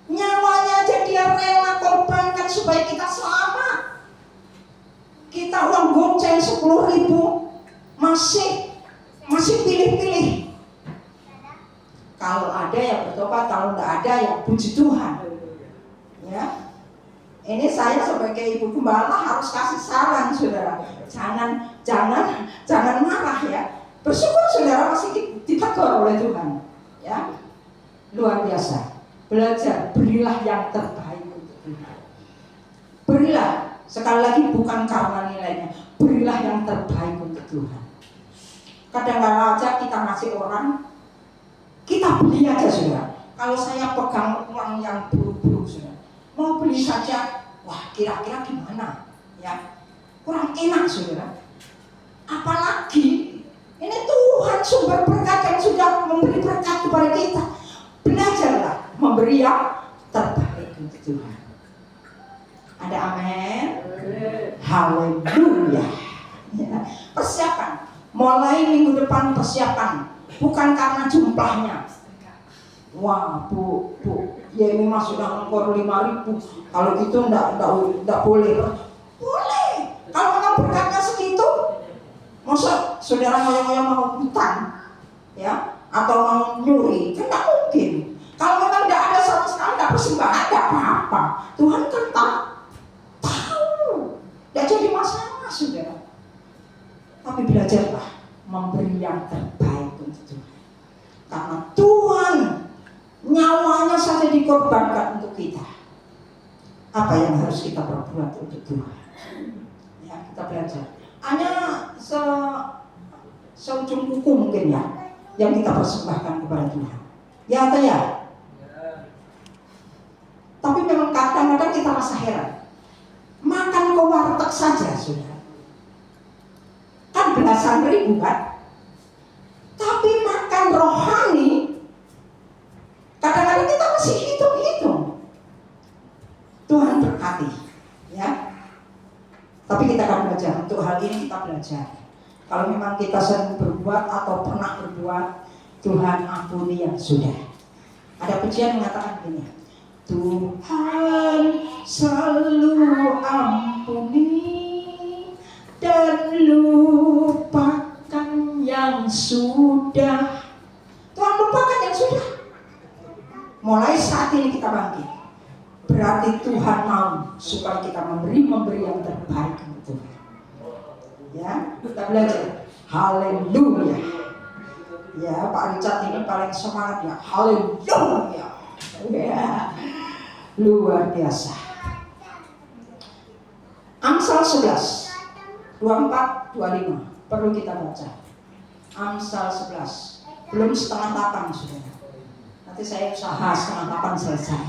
Nyawanya aja dia rela korbankan supaya kita selamat. Kita uang goceng 10.000 masih pilih-pilih. Kalau ada ya bertobat, kalau tidak ada ya puji Tuhan. Ya. Ini saya sebagai ibu gembala harus kasih saran saudara. Jangan marah ya. Bersyukur saudara masih ditegur oleh Tuhan. Ya. Luar biasa. Belajar, berilah yang terbaik untuk Tuhan. Berilah, sekali lagi bukan karena nilainya, berilah yang terbaik untuk Tuhan. Kadang-kadang aja kita ngasih orang, kita beli aja saudara. Kalau saya pegang uang yang buru-buru saudara, mau beli saja, wah kira-kira gimana, ya, kurang enak saudara. Apalagi ini Tuhan sumber berkat yang sudah memberi berkat kepada kita. Belajarlah memberi yang terbaik untuk Tuhan. Ada amin? Haleluya. Ya. Persiapan, mulai minggu depan persiapan, bukan karena jumlahnya. Wah, Bu, ya ini mas sudah ngekor 5.000. Kalau gitu enggak boleh. Boleh. Kalau memang berkatnya segitu, masa saudara ngoyo-ngoyo mau hutang, ya, atau mau nyuri, kan enggak mungkin. Kalau memang enggak ada sama sekali, enggak persembahan, enggak apa-apa. Tuhan kan tahu. Enggak jadi masalah, saudara. Tapi belajarlah memberi yang terbaik untuk Tuhan. Karena Tuhan nyawanya saja dikorbankan untuk kita. Apa yang harus kita perbuat untuk Tuhan? Ya, kita belajar. Hanya seujung kuku mungkin ya, yang kita persembahkan kepada Tuhan. Ya atau ya? Tapi memang kadang-kadang kita rasa heran. Makan ke warteg saja sudah. Kan belasan ribu kan? Tapi makan rohani, kadang-kadang kita masih hitung-hitung. Tuhan berkati, ya. Tapi kita akan belajar. Untuk hal ini kita belajar. Kalau memang kita sering berbuat atau pernah berbuat, Tuhan ampuni yang sudah. Ada pujian mengatakan begini, Tuhan selalu ampuni dan lupakan yang sudah. Tuhan lupakan yang sudah. Mulai saat ini kita bangkit. Berarti Tuhan mau supaya kita memberi yang terbaik untuk Tuhan. Ya, kita belajar. Haleluya. Ya, Pak Richard ini paling semangat ya. Haleluya. Ya. Luar biasa. Amsal 11 24 25 perlu kita baca. Amsal 11. Belum setengah 8 sudah. Nanti saya usaha setengah 8 selesai.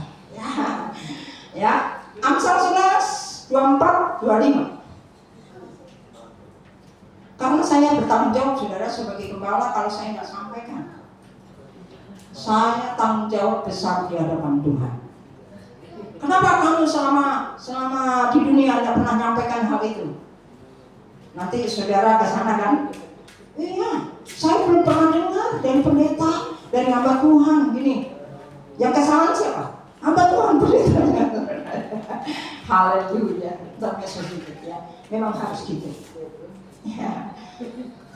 Ya. Amsal 11 24 25. Karena saya bertanggung jawab, saudara, sebagai gembala. Kalau saya nggak sampaikan, saya tanggung jawab besar di hadapan Tuhan. Kenapa kamu selama di dunia nggak pernah nyampaikan hal itu? Nanti saudara ke sana kan, iya, saya belum pernah dengar dari pendeta, dari hamba Tuhan gini. Yang kesalahan siapa? Hamba Tuhan, pendetanya. Haleluya. Terbiasa sedikit ya. Memang harus gitu. Ya.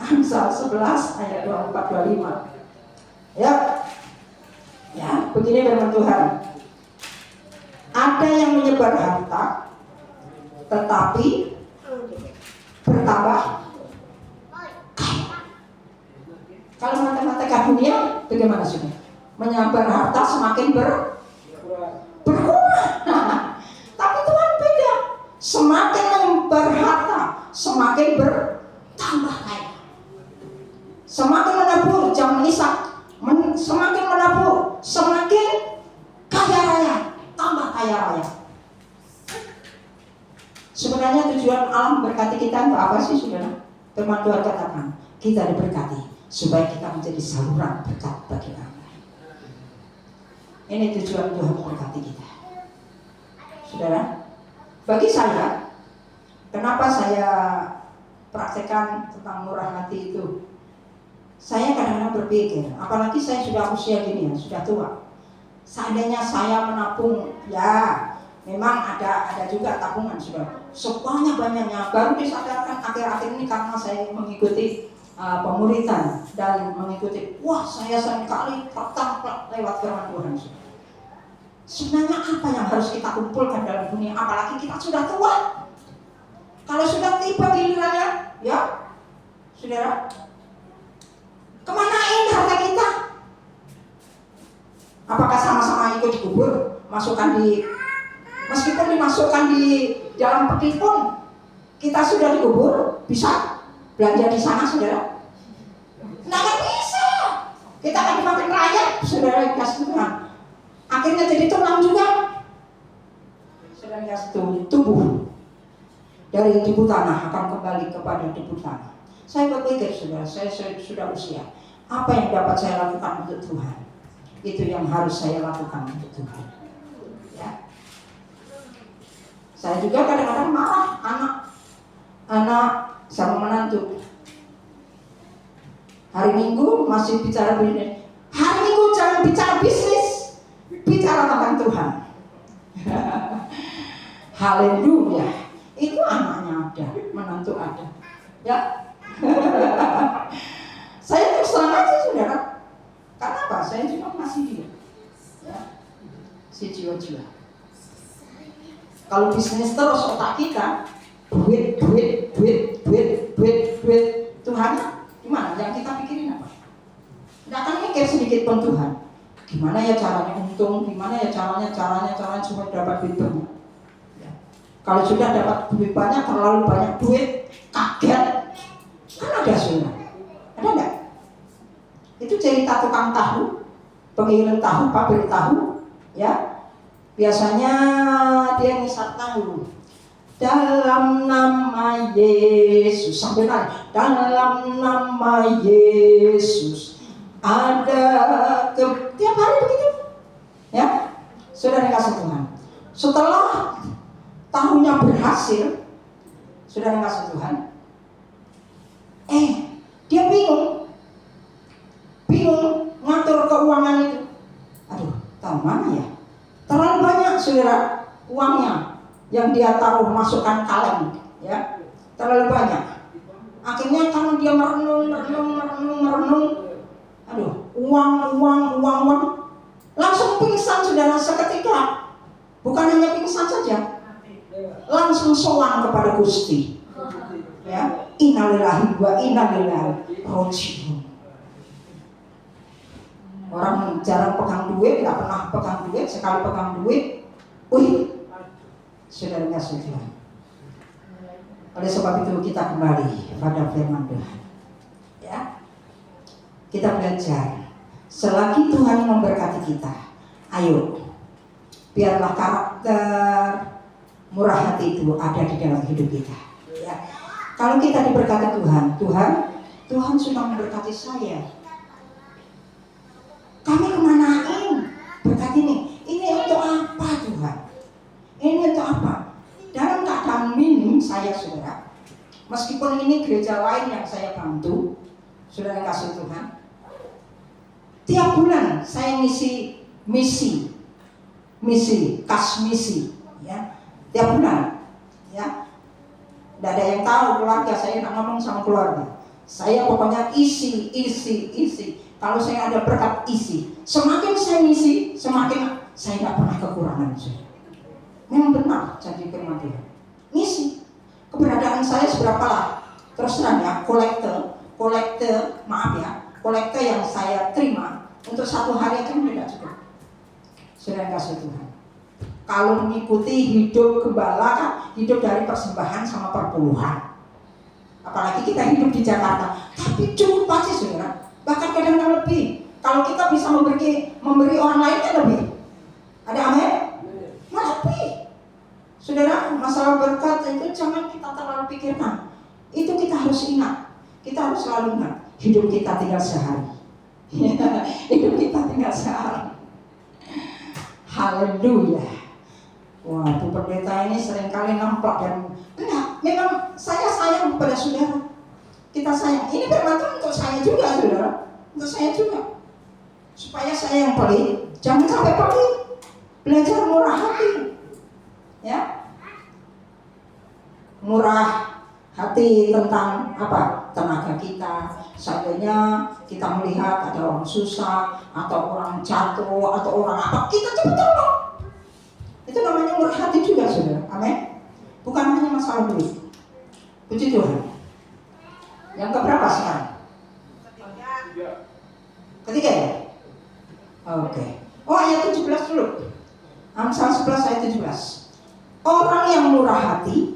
Amsal 11 ayat 24-25. Ya. Ya, begini firman Tuhan. Ada yang menyebar harta, tetapi bertambah kaya. Kalau matematika dunia, bagaimana sudah? Menyebar harta semakin berkurang. Tapi Tuhan beda. Semakin menyebar harta, semakin bertambah kaya. Semakin menabur, zaman Ishak, semakin menabur, semakin kaya raya, tambah kaya raya. Sebenarnya tujuan Allah berkati kita untuk apa sih, saudara? Firman Tuhan katakan, kita diberkati supaya kita menjadi saluran berkat bagi orang. Ini tujuan Tuhan memberkati kita. Saudara, bagi saya, kenapa saya praktekkan tentang murah hati itu? Saya kadang-kadang berpikir, apalagi saya sudah usia gini ya, sudah tua. Seandainya saya menabung, ya memang ada juga tabungan, sudah. Sebanyak-banyaknya baru disadarkan akhir-akhir ini karena saya mengikuti pemuritan dan mengikuti, wah saya seringkali tertangkap lewat firman Tuhan. Sebenarnya apa yang harus kita kumpulkan dalam dunia, apalagi kita sudah tua. Kalau sudah tiba gilirannya, ya saudara, kemanain harta kita? Apakah sama-sama ikut dikubur, meskipun dimasukkan di dalam peti pun kita sudah dikubur, bisa belanja di sana, saudara? Nggak bisa. Kita akan dimakan rakyat, saudara, dikasih Tuhan. Akhirnya jadi tulang juga. Saudara, dikasih tubuh dari debu tanah akan kembali kepada debu tanah. Saya berpikir, saudara, saya sudah usia. Apa yang dapat saya lakukan untuk Tuhan? Itu yang harus saya lakukan untuk Tuhan. Ya. Saya juga kadang-kadang marah anak sama menantu. Hari Minggu masih bicara begini. Hari Minggu jangan bicara bisnis, bicara tentang Tuhan. Haleluya. Itu anaknya ada, menantu ada. Ya. Saya terus terang aja, saudara. Karena apa? Saya juga masih dia. Ya. Si jiwa-jiwa. Kalau bisnis terus otak kita, duit. Tuhan gimana? Yang kita pikirin apa? Tidak akan mikir sedikit pun Tuhan. Gimana ya caranya untung? Gimana ya caranya supaya dapat duit banyak? Ya. Kalau sudah dapat duit banyak, terlalu banyak duit, kaget. Kan ada sunnah. Ada enggak? Itu cerita tukang tahu, pengirim tahu, pabrik tahu, ya. Biasanya dia ngisap tahu. Dalam nama Yesus, sampai nanya, dalam nama Yesus ada tiap hari begitu, ya. Sudah dikasih Tuhan. Setelah tahunya berhasil, sudah dikasih Tuhan. Dia bingung ngatur keuangan itu. Aduh, tahu mana ya? Terlalu banyak, saudara, uangnya yang dia taruh masukkan kaleng, ya, terlalu banyak. Akhirnya kan dia merenung, aduh, uang, langsung pingsan, saudara, seketika. Bukan hanya pingsan saja, langsung sowan kepada Gusti. Ya, innalillahi wa inna ilaihi raji'un. Orang jarang pegang duit, nggak pernah pegang duit, sekali pegang duit, sudah dikasih Tuhan. Oleh sebab itu kita kembali pada firman Tuhan. Ya, kita belajar. Selagi Tuhan memberkati kita, ayo, biarlah karakter murah hati itu ada di dalam hidup kita. Ya. Kalau kita diberkati Tuhan sudah memberkati saya. Kami kemanain berkat ini? Ini untuk apa Tuhan? Ini untuk apa? Dalam keadaan minim saya saudara, meskipun ini gereja lain yang saya bantu, saudara kasih Tuhan, tiap bulan saya misi, kas misi, ya, tiap bulan, ya. Tidak ada yang tahu keluarga saya, nggak ngomong sama keluarga. Saya pokoknya isi. Kalau saya ada berkat isi. Semakin saya isi, semakin saya nggak pernah kekurangan. Memang benar jadi firman Tuhan. Misi. Keberadaan saya seberapa lah? Terus terang ya, kolekte yang saya terima untuk satu hari aja tidak cukup. Sudah kasih Tuhan. Kalau mengikuti hidup gembala kan hidup dari persembahan sama perpuluhan. Apalagi kita hidup di Jakarta, tapi cukup pasti saudara. Bahkan kadang-kadang lebih. Kalau kita bisa memberi orang lain kan lebih. Ada amin? Lebih. Saudara, masalah berkat itu jangan kita terlalu pikirkan. Itu kita harus ingat. Kita harus selalu ingat. Hidup kita tinggal sehari. Hidup kita tinggal sehari. Haleluya. Wah, Bu Pendeta ini seringkali nampak dan enggak, memang saya sayang kepada saudara. Kita sayang. Ini bermanfaat untuk saya juga, saudara. Untuk saya juga. Supaya saya yang pelit, jangan sampai pelit. Belajar murah hati. Ya. Murah hati tentang apa? Tenaga kita. Seandainya kita melihat ada orang susah atau orang jatuh atau orang apa, kita cepat tolong. Itu namanya murah hati juga, saudara. Amin. Bukan hanya masalah duit. Puji Tuhan. Yang keberapa sekarang? Ketiga ya? Oke. Oh, ayat 17 dulu. Amsal 11 ayat 17. Orang yang murah hati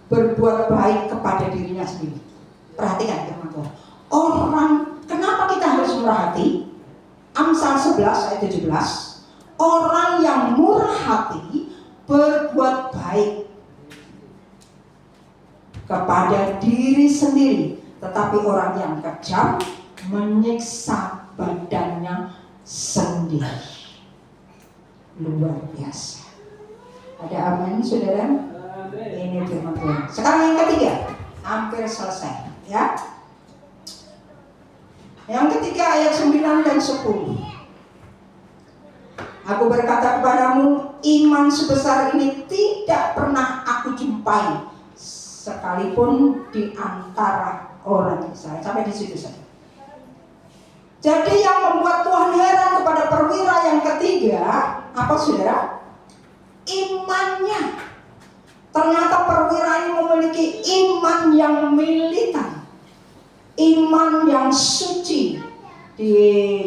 berbuat baik kepada dirinya sendiri. Perhatikan firman Tuhan. Kenapa kita harus murah hati? Amsal 11 ayat 17. Orang yang murah hati berbuat baik kepada diri sendiri, tetapi orang yang kejam menyiksa badannya sendiri. Luar biasa. Ada amin, saudara? Ini firman Tuhan. Sekarang yang ketiga, hampir selesai, ya. Yang ketiga ayat 9 dan 10. Aku berkata kepadamu, iman sebesar ini tidak pernah aku jumpai sekalipun di antara orang Israel. Sampai di situ saja. Jadi yang membuat Tuhan heran kepada perwira yang ketiga, apa saudara? Imannya. Ternyata perwira ini memiliki iman yang militan, iman yang suci. Di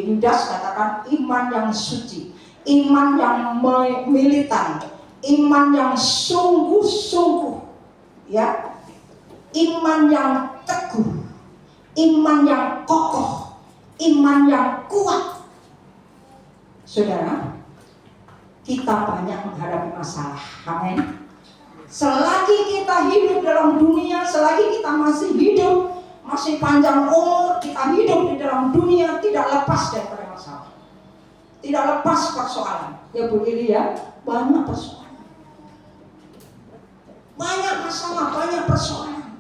Yudas katakan iman yang suci, iman yang militan, iman yang sungguh-sungguh, ya, iman yang teguh, iman yang kokoh, iman yang kuat. Saudara, kita banyak menghadapi masalah. Amin. Selagi kita hidup dalam dunia, selagi kita masih hidup, masih panjang umur, kita hidup di dalam dunia, tidak lepas daripada masalah, tidak lepas persoalan. Ya Bu Lili ya, banyak persoalan, banyak masalah, banyak persoalan.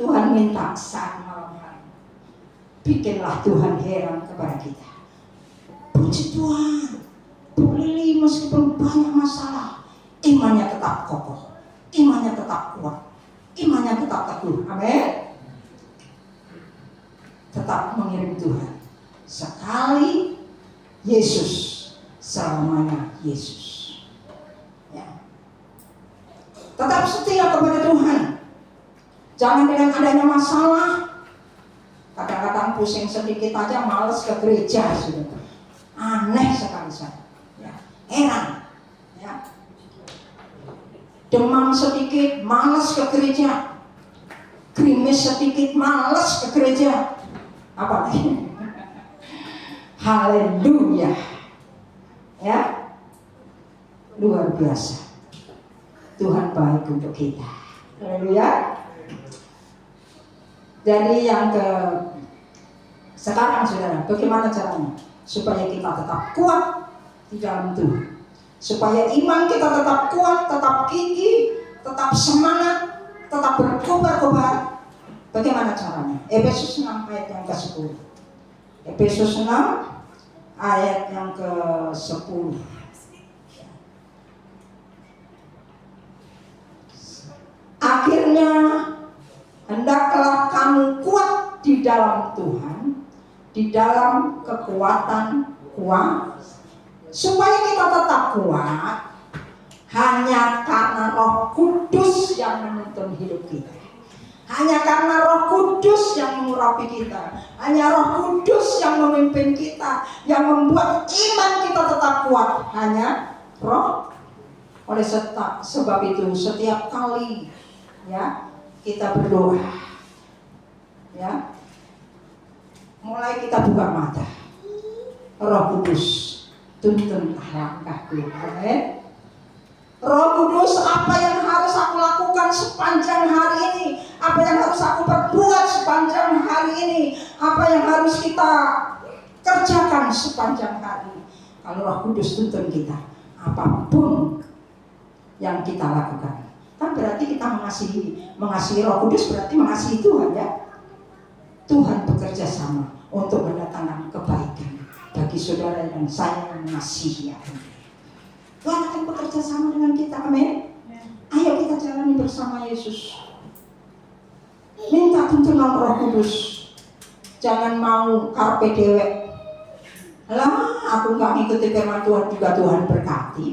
Tuhan minta saat malam hari, bikinlah Tuhan heran kepada kita. Puji Tuhan, Bu Lili meskipun banyak masalah, imannya tetap kokoh, imannya tetap kuat, imannya tetap teguh. Amin. Tetap mengirim Tuhan. Sekali Yesus, selamanya Yesus. Ya. Tetap setia kepada Tuhan. Jangan dengan adanya masalah, kadang-kadang pusing sedikit aja malas ke gereja. Sudah. Aneh sekali saya. Ya. Heran. Ya. Demam sedikit, malas ke gereja. Krimis sedikit, malas ke gereja. Apa lagi? Haleluya. Ya. Luar biasa. Tuhan baik untuk kita. Haleluya. Jadi yang ke sekarang saudara, bagaimana caranya supaya kita tetap kuat di dalam Tuhan, supaya iman kita tetap kuat, tetap gigih, tetap semangat, tetap berkobar-kobar. Bagaimana caranya? Efesus 6 ayat yang ke-10. Efesus 6 ayat yang ke-10. Akhirnya hendaklah kamu kuat di dalam Tuhan, di dalam kekuatan kuasa. Supaya kita tetap kuat, hanya karena Roh Kudus yang menuntun hidup kita. Hanya karena Roh Kudus yang mengurapi kita, hanya Roh Kudus yang memimpin kita, yang membuat iman kita tetap kuat. Hanya Roh. Oleh sebab itu setiap kali ya kita berdoa, ya mulai kita buka mata, Roh Kudus tuntun langkahku. Amin. Roh Kudus, apa yang harus aku lakukan sepanjang hari ini? Apa yang harus aku perbuat sepanjang hari ini? Apa yang harus kita kerjakan sepanjang hari? Kalau Roh Kudus tuntun kita, apapun yang kita lakukan, kan berarti kita mengasihi Roh Kudus, berarti mengasihi Tuhan, ya. Tuhan bekerja sama untuk mendatangkan kebaikan bagi saudara dan saya yang mengasihi. Tuhan akan bekerja sama dengan kita, amin. Ayo kita jalani bersama Yesus. Minta tuntunan Roh Kudus. Jangan mau karpe dewek. Lah, aku nggak ngikuti firman Tuhan juga Tuhan berkati.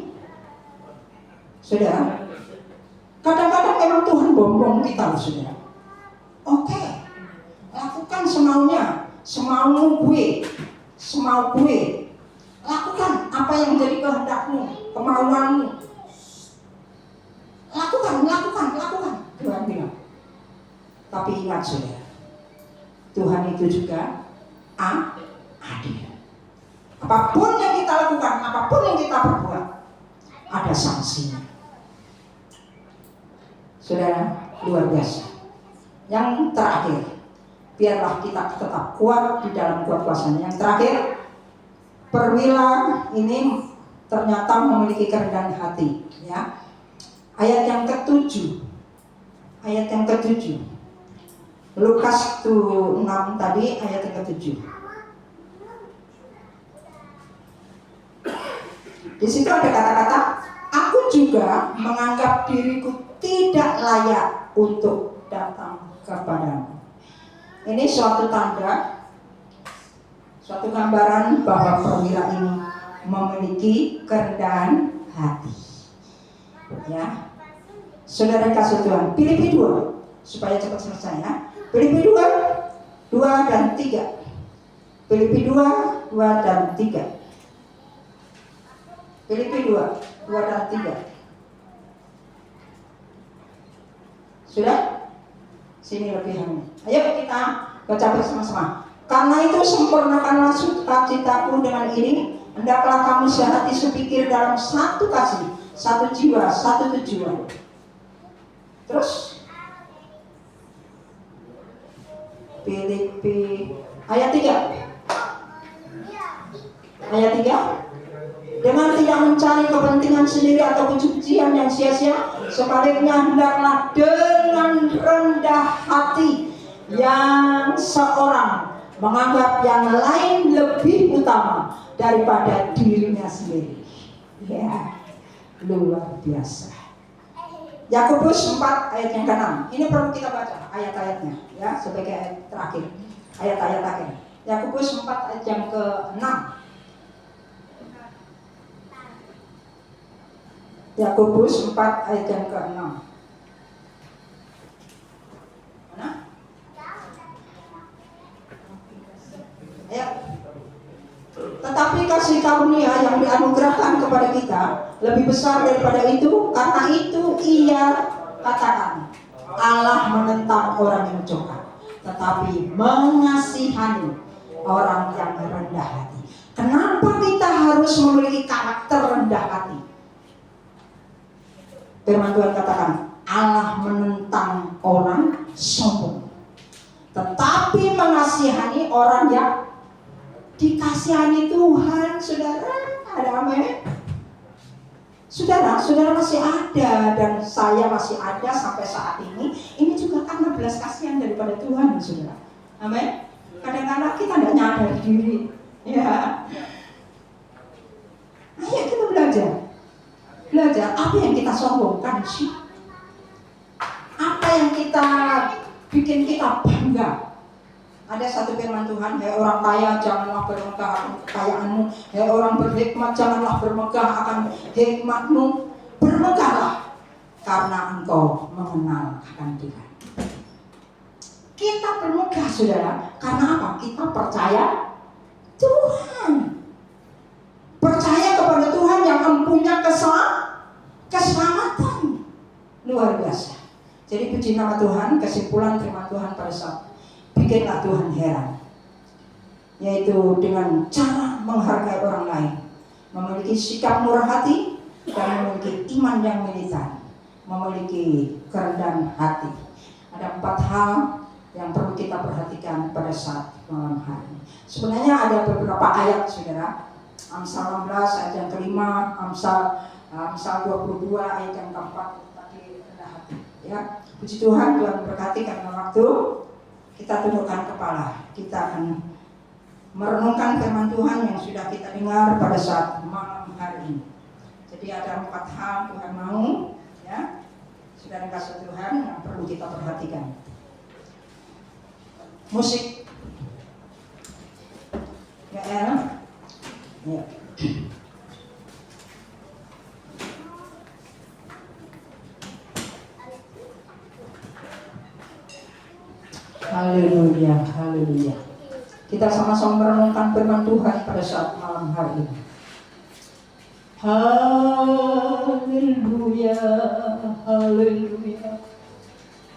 Saudara, kadang-kadang memang Tuhan bombong kita, saudara. Oke, lakukan semaunya, semau gue, semau gue. Lakukan apa yang menjadi kehendakmu, kemauanmu. Lakukan. Tuhan bilang. Tapi ingat saudara, Tuhan itu juga adil. Apapun yang kita lakukan, apapun yang kita perbuat, ada sanksinya. Saudara, luar biasa. Yang terakhir, biarlah kita tetap kuat di dalam kuasa-kuasanya. Yang terakhir, perwira ini ternyata memiliki kerendahan hati, ya. Ayat yang ke-7. Lukas 6 tadi ayat yang ke-7. Di situ ada kata-kata, aku juga menganggap diriku tidak layak untuk datang kepadamu. Ini suatu tanda, suatu gambaran bahwa perwira ini memiliki kerendahan hati. Ya, saudara kasih Tuhan. Filipi 2 supaya cepat selesai, ya. Filipi 2 dan 3. Filipi 2 dan 3. Filipi 2 dan 3. Sudah? Sini lebih hamil. Ayo kita baca bersama-sama. Karena itu sempurnakanlah sukacitaku dengan ini, hendaklah kamu sehati sepikir dalam satu kasih, satu jiwa, satu tujuan. Terus Filipi ayat 3. Ayat 3. Dengan tidak mencari kepentingan sendiri atau kesucian yang sia-sia, sebaliknya hendaklah dengan rendah hati yang seorang menganggap yang lain lebih utama daripada dirinya sendiri. Ya, luar biasa. Yakobus 4 ayat yang ke-6. Ini perlu kita baca ayat-ayatnya, ya, sebagai ayat terakhir. Ayat-ayat akhir. Yakobus 4 ayat yang ke-6. Yakobus 4 ayat yang ke-6. Mana? Ayo. Tetapi kasih karunia yang dianugerahkan kepada kita lebih besar daripada itu, karena itu ia katakan, Allah menentang orang yang congkak, tetapi mengasihani orang yang rendah hati. Kenapa kita harus memiliki karakter rendah hati? Firman Tuhan katakan, Allah menentang orang sombong, tetapi mengasihani orang yang dikasihani Tuhan. Saudara, ada amin? Saudara masih ada dan saya masih ada sampai saat ini. Ini juga karena belas kasihan daripada Tuhan, saudara. Amin. Kadang-kadang kita tidak nyadar diri. Ya. Ayo kita belajar. Apa yang kita sombongkan sih? Apa yang kita bikin kita bangga? Ada satu firman Tuhan, hai orang kaya janganlah bermegah akan kekayaanmu, hai orang berhikmat janganlah bermegah akan hikmatmu, bermegahlah karena engkau mengenal akan Tuhan. Kita bermegah, saudara, karena apa? Kita percaya Tuhan, percaya kepada Tuhan yang mempunyai keselamatan luar biasa. Jadi puji nama Tuhan. Kesimpulan firman Tuhan pada saat bikinlah Tuhan heran, yaitu dengan cara menghargai orang lain, memiliki sikap murah hati, dan memiliki iman yang militan, memiliki kerendahan hati. Ada 4 hal yang perlu kita perhatikan pada saat malam hari ini. Sebenarnya ada beberapa ayat, saudara. Amsal 16 ayat yang kelima, Amsal 22 ayat yang keempat, tadi rendah hati. Ya, puji Tuhan, Tuhan berkati karena waktu. Kita tundukkan kepala, kita akan merenungkan firman Tuhan yang sudah kita dengar pada saat malam hari ini. Jadi ada 4 hal Tuhan mau, ya, sudah dikasih Tuhan yang perlu kita perhatikan. Musik, ya. Haleluya, haleluya. Kita sama-sama merenungkan firman Tuhan pada saat malam hari ini. Haleluya, haleluya.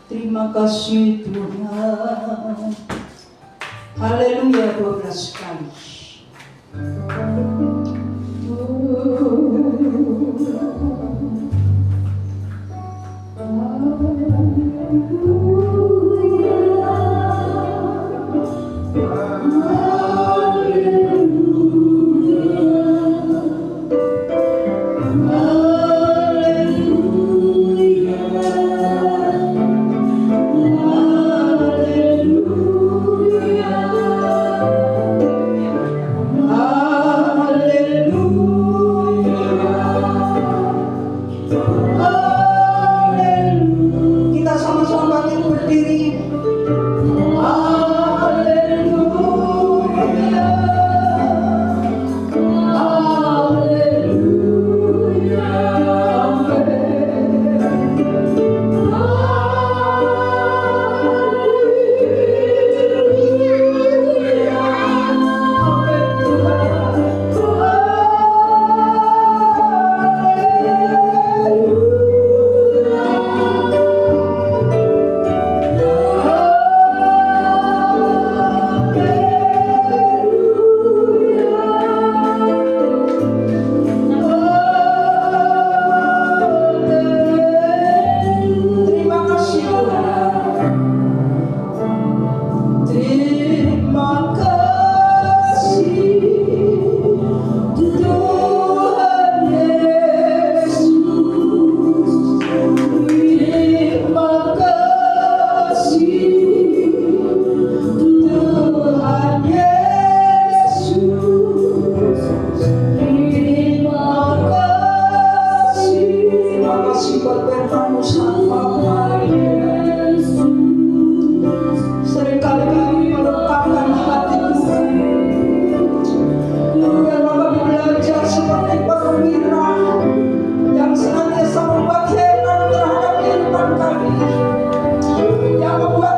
Terima kasih Tuhan. Haleluya 12 kali. Yang membuat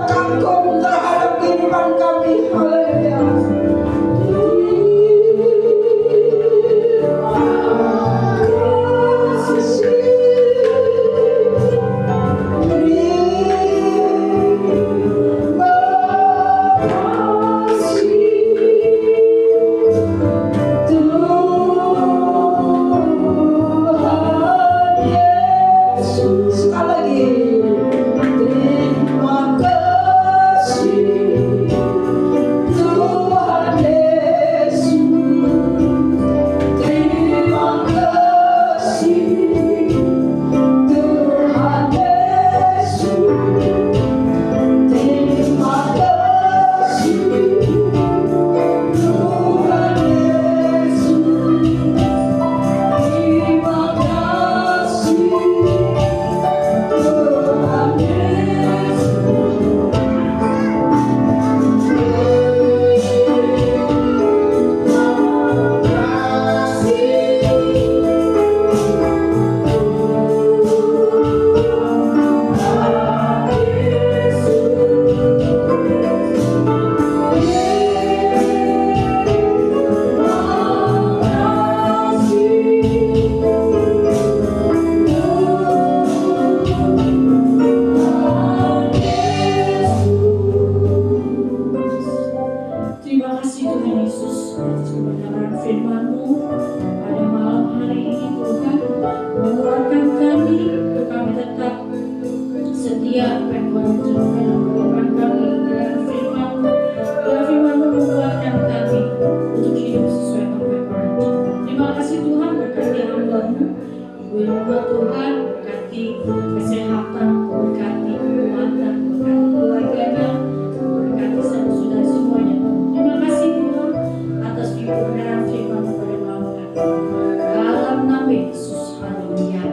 apa yang Tuhan ucapkan dan berikan kami dengan firman. Biar firman menguatkan kami untuk hidup sesuai apa yang Kau rencanakan. Terima kasih Tuhan, berkati hamba-Mu, Ibu hamba Tuhan, berkati kesehatan, berkati kekuatan, berkati keluarganya, berkati saudara-saudara semuanya. Terima kasih Tuhan atas kebenaran firman pada malam hari. Dalam nama Yesus, haleluya.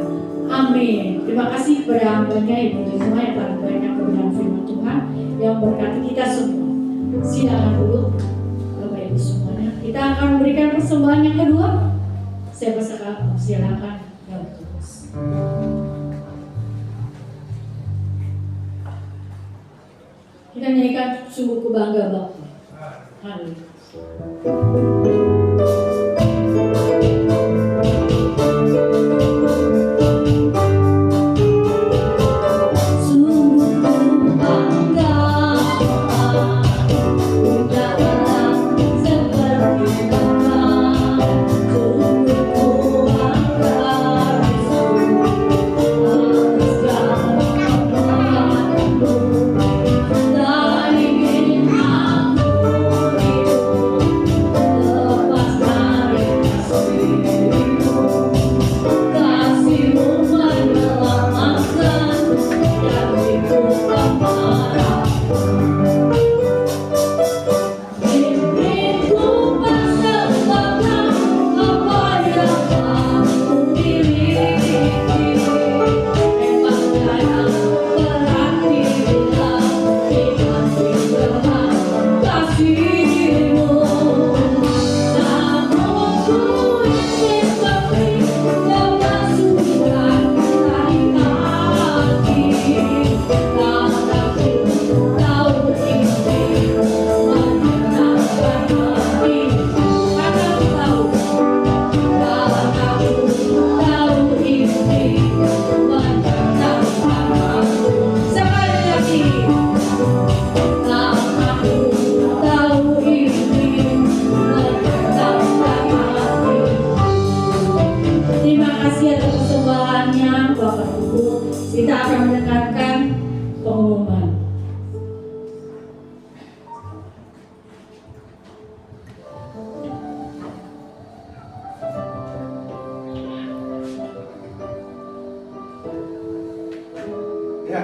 Amin. Terima kasih kepada hambanya Ibu Risma yang telah banyak kebenaran firman Tuhan yang berkati kita semua. Silakan dulu Bapak Ibu semuanya. Kita akan memberikan persembahan yang kedua. Saya silakan ya, terus. Kita nyanyikan sungguh ku bangga Bapak. Haleluya. Kita akan mendengarkan pengumuman. Ya.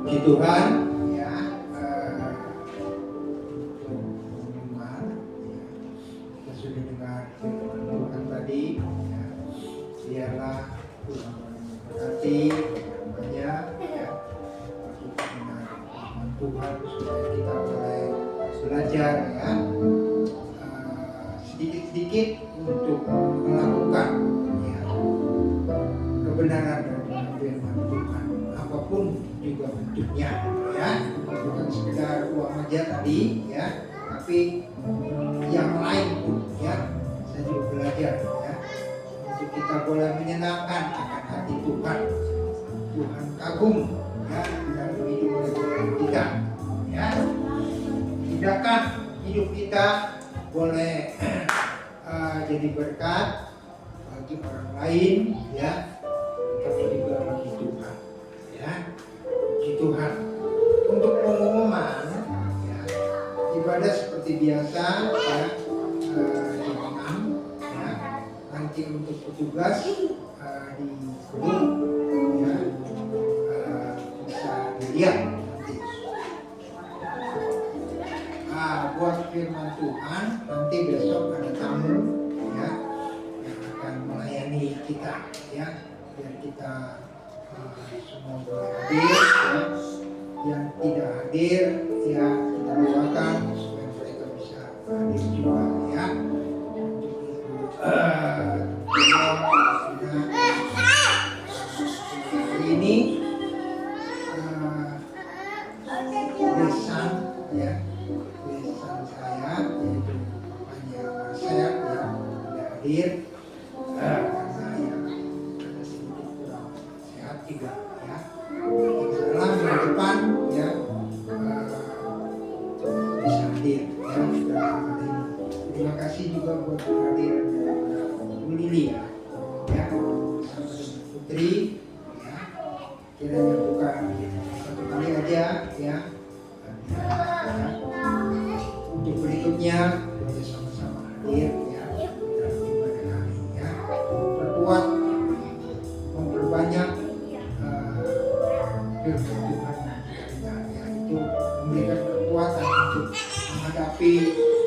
Puji Tuhan, ya, pengumuman, ya, kita sudah dengar firman Tuhan tadi, ya, biarlah Tuhan memberkati hamba-Nya, ya, kita dengar firman Tuhan supaya kita boleh belajar, ya, sedikit-sedikit untuk melakukan, ya, kebenaran dari firman Tuhan, apapun juga bentuknya, ya, bukan sekedar uang aja tadi, ya, tapi yang lain pun, ya, saya juga belajar, ya, untuk kita boleh menyenangkan akan hati Tuhan. Tuhan kagum, ya, dalam hidup kita, ya, tindakan hidup kita boleh jadi berkat bagi orang lain, ya, tapi juga bagi Tuhan, ya. Puji Tuhan. Untuk pengumuman, ya, ibadah seperti biasa, ya, jam 6, ya. Nanti untuk petugas di gedung, ya, bisa dilihat nanti. Buat firman Tuhan, nanti besok ada tamu, ya, yang akan melayani kita, ya, biar kita semua boleh hadir, ya. Yang tidak hadir, ya, kita doakan supaya mereka bisa hadir juga, ya. Untuk itu hari ini besan, ya, besan saya yaitu papanya Marcel yang tidak hadir karena ya ada sedikit kurang sehat juga, ya. Dalam minggu depan, ya, hadir ya dalam hari ini. Terima kasih juga buat kehadiran Bu Lili ya bersama dengan Putri ya, kiranya bukan satu kali aja ya. Untuk berikutnya kita sama-sama hadir ya dalam ibadah kami ya, berkuat memperbanyak firman Tuhan kita ya, itu memberikan kekuatan untuk menghadapi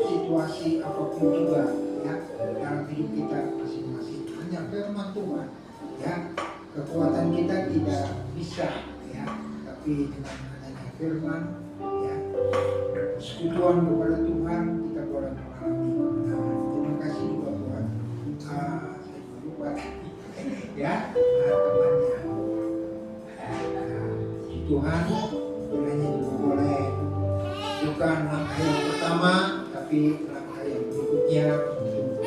situasi apapun juga ya dalam hidup kita masing-masing. Hanya firman Tuhan ya, kekuatan kita tidak bisa ya, tapi dengan adanya firman ya, persekutuan kepada Tuhan kita boleh mengalami kebenaran. Terima kasih juga buat saya lupa ya temannya Tuhan, kiranya juga boleh bukan langkah yang pertama tapi langkah yang berikutnya untuk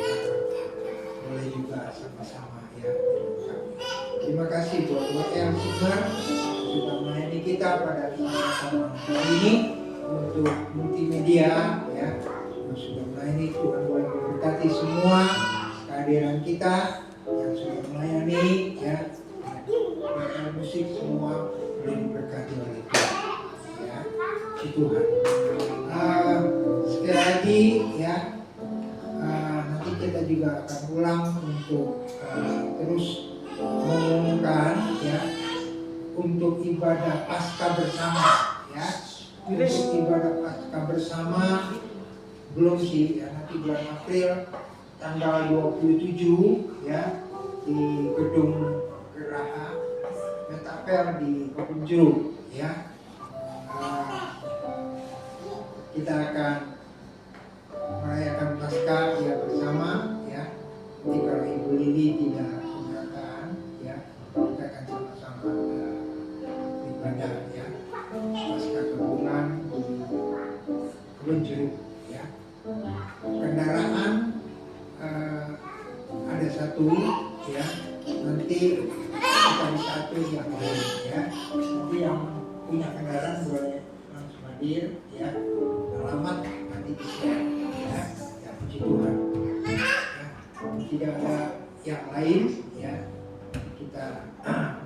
boleh juga sama-sama ya. Terima kasih buat yang Sinar sudah melayani kita pada kesempatan kali ini untuk multimedia ya, sudah melayani. Tuhan boleh memberkati semua kehadiran kita yang sudah melayani ya, musik semua boleh diberkati oleh Tuhan ya, si Tuhan. Sekali lagi ya, nanti kita juga akan ulang untuk terus mengumumkan ya untuk ibadah Paskah bersama ya. Untuk ibadah Paskah bersama belum sih ya, nanti bulan April tanggal 27 ya di Gedung Geraha Metapel di Kebun Jeruk ya. Kita akan merayakan Paskah ya bersama ya. Jadi kalau Ibu Lili tidak keberatan ya, kita akan sama-sama ibadah ya Paskah kebunan di Kebun Jeruk ya. Kendaraan ada satu ya, nanti kita bisa atur yang lain ya. Nanti yang punya kendaraan boleh langsung hadir ya. Alamat nanti di-share ya. Ya puji Tuhan ya. Tidak ada yang lain ya. Kita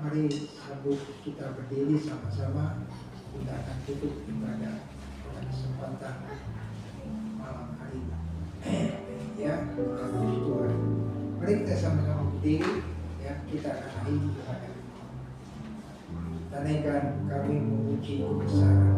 mari sambut, kita berdiri sama-sama. Kita akan tutup ibadah pada kesempatan malam hari ya. Puji Tuhan. Mari kita sama-sama berdiri ya, kita akan akhiri ibadah. Tanaikan kami memuji kebesaran.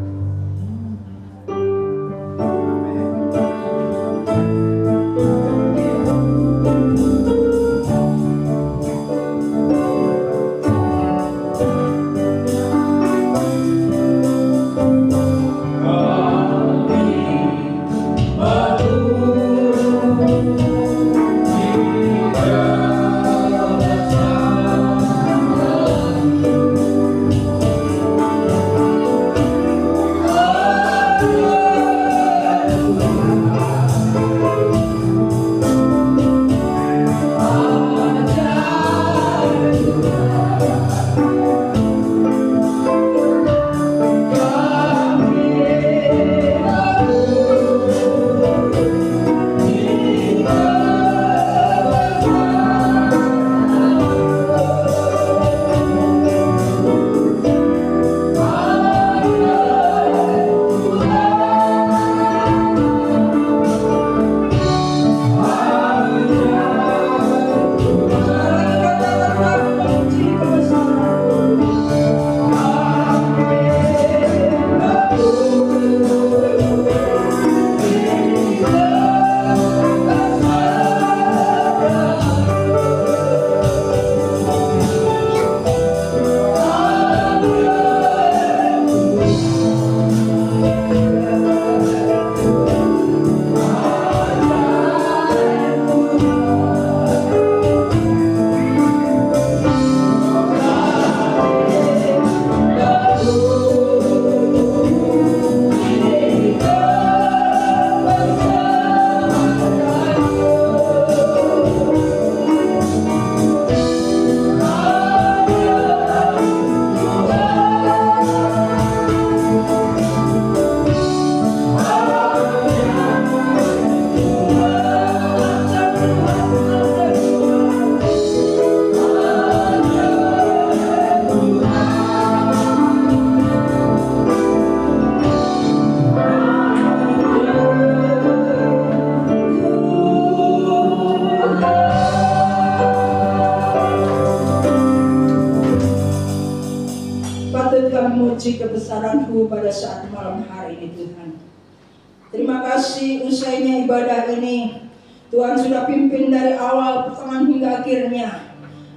kasih usainya ibadah ini. Tuhan sudah pimpin dari awal, pertengahan hingga akhirnya.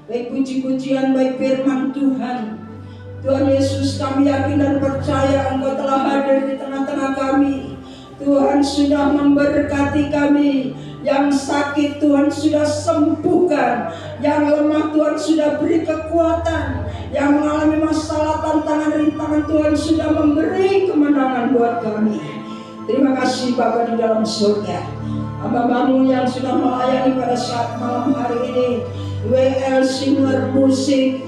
Baik puji-pujian, baik firman Tuhan. Tuhan Yesus, kami yakin dan percaya Engkau telah hadir di tengah-tengah kami. Tuhan sudah memberkati kami. Yang sakit Tuhan sudah sembuhkan. Yang lemah Tuhan sudah beri kekuatan. Yang mengalami masalah, tantangan, rintangan Tuhan sudah memberi kemenangan buat kami. Terima kasih Bapa di dalam surga. Hamba-Mu yang sudah melayani pada saat malam hari ini, WL Singer Musik,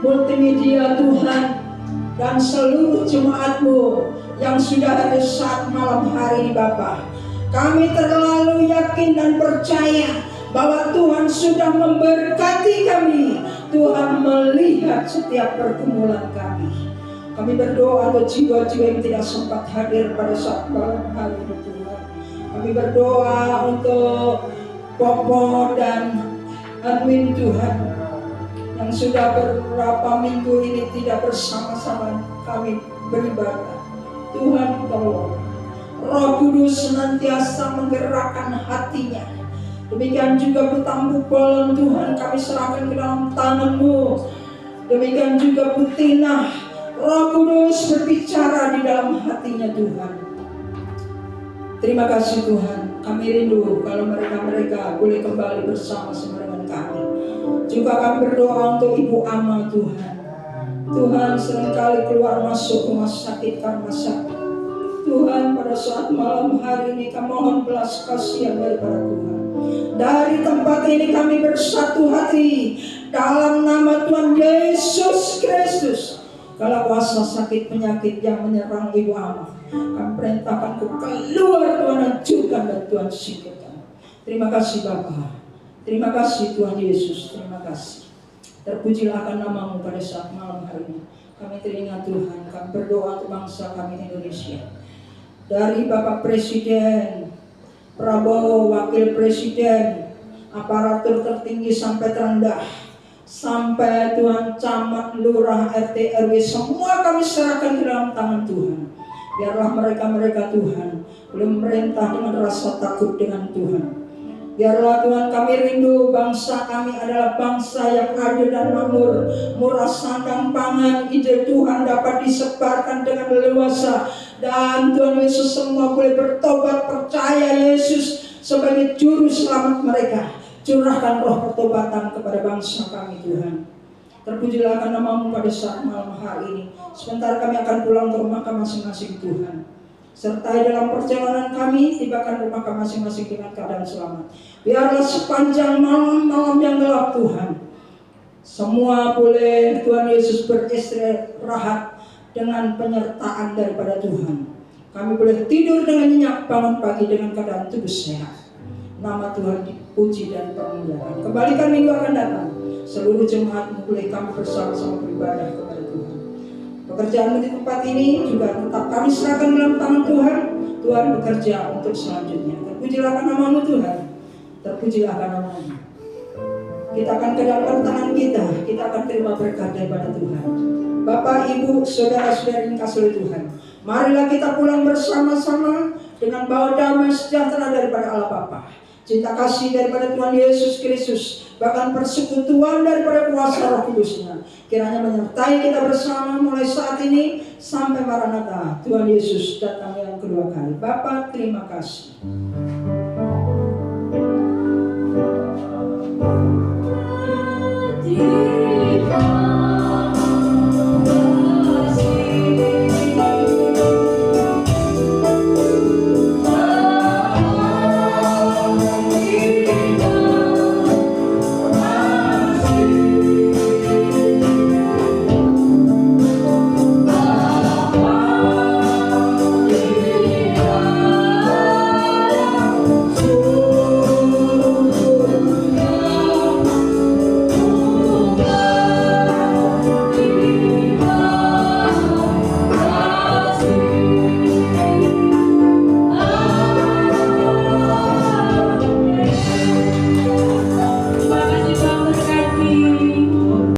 Multimedia Tuhan, dan seluruh jemaat-Mu yang sudah hadir saat malam hari ini Bapa. Kami terlalu yakin dan percaya bahwa Tuhan sudah memberkati kami. Tuhan melihat setiap pergumulan kami. Kami berdoa untuk jiwa-jiwa yang tidak sempat hadir pada saat malam hari ini Tuhan. Kami berdoa untuk Popo dan Admin Tuhan yang sudah beberapa minggu ini tidak bersama-sama kami beribadah. Tuhan tolong, Roh Kudus senantiasa menggerakkan hatinya. Demikian juga Putambu Bolon Tuhan kami serahkan ke dalam tangan-Mu. Demikian juga Putina, Roh Kudus berbicara di dalam hatinya Tuhan. Terima kasih Tuhan, kami rindu kalau mereka boleh kembali bersama-sama dengan kami. Juga kami berdoa untuk Ibu Ama Tuhan. Tuhan seringkali keluar masuk rumah sakit karena sakit. Tuhan pada saat malam hari ini kami mohon belas kasihan daripada Tuhan. Dari tempat ini kami bersatu hati dalam nama Tuhan Yesus Kristus. Kalau kuasa sakit penyakit yang menyerang Ibu Ama, kami perintahkan ku keluar Tuhan, hancurkan dan Tuhan singkirkan. Terima kasih Bapa. Terima kasih Tuhan Yesus. Terima kasih. Terpujilah akan nama-Mu pada saat malam hari ini. Kami teringat Tuhan, kami berdoa untuk bangsa kami Indonesia. Dari Bapak Presiden, Prabowo, Wakil Presiden, aparatur tertinggi sampai terendah, sampai Tuhan camat, lurah, RT, RW, semua kami serahkan ke dalam tangan Tuhan. Biarlah mereka Tuhan boleh memerintah dengan rasa takut dengan Tuhan. Biarlah Tuhan kami rindu bangsa kami adalah bangsa yang adil dan makmur, murah sandang pangan, ide Tuhan dapat disebarkan dengan leluasa. Dan Tuhan Yesus semua boleh bertobat, percaya Yesus sebagai juru selamat mereka. Curahkan roh pertobatan kepada bangsa kami Tuhan. Terpujilah akan nama-Mu pada saat malam hari ini. Sebentar kami akan pulang ke rumah kami masing-masing Tuhan. Sertai dalam perjalanan kami, tibakan rumah kami masing-masing dengan keadaan selamat. Biarlah sepanjang malam-malam yang gelap Tuhan, semua boleh Tuhan Yesus beristirahat dengan penyertaan daripada Tuhan. Kami boleh tidur dengan nyenyak, bangun pagi dengan keadaan tubuh sehat. Nama Tuhan dipuji dan permuliakan. Kembalikan minggu akan datang, seluruh jemaat-Mu boleh kami bersama-sama beribadah kepada Tuhan. Pekerjaan di tempat ini juga tetap kami serahkan dalam tangan Tuhan. Tuhan bekerja untuk selanjutnya. Terpujilah nama-Mu Tuhan. Terpujilah nama-Mu. Kita akan kedapkan tangan kita akan terima berkat daripada Tuhan. Bapak, Ibu, saudara-saudari yang kasih oleh Tuhan, marilah kita pulang bersama-sama dengan bawa damai sejahtera daripada Allah Bapa, cinta kasih daripada Tuhan Yesus Kristus, bahkan persekutuan daripada kuasa Roh Kudus-Nya, kiranya menyertai kita bersama mulai saat ini sampai Maranatha Tuhan Yesus datang yang kedua kali. Bapa, terima kasih.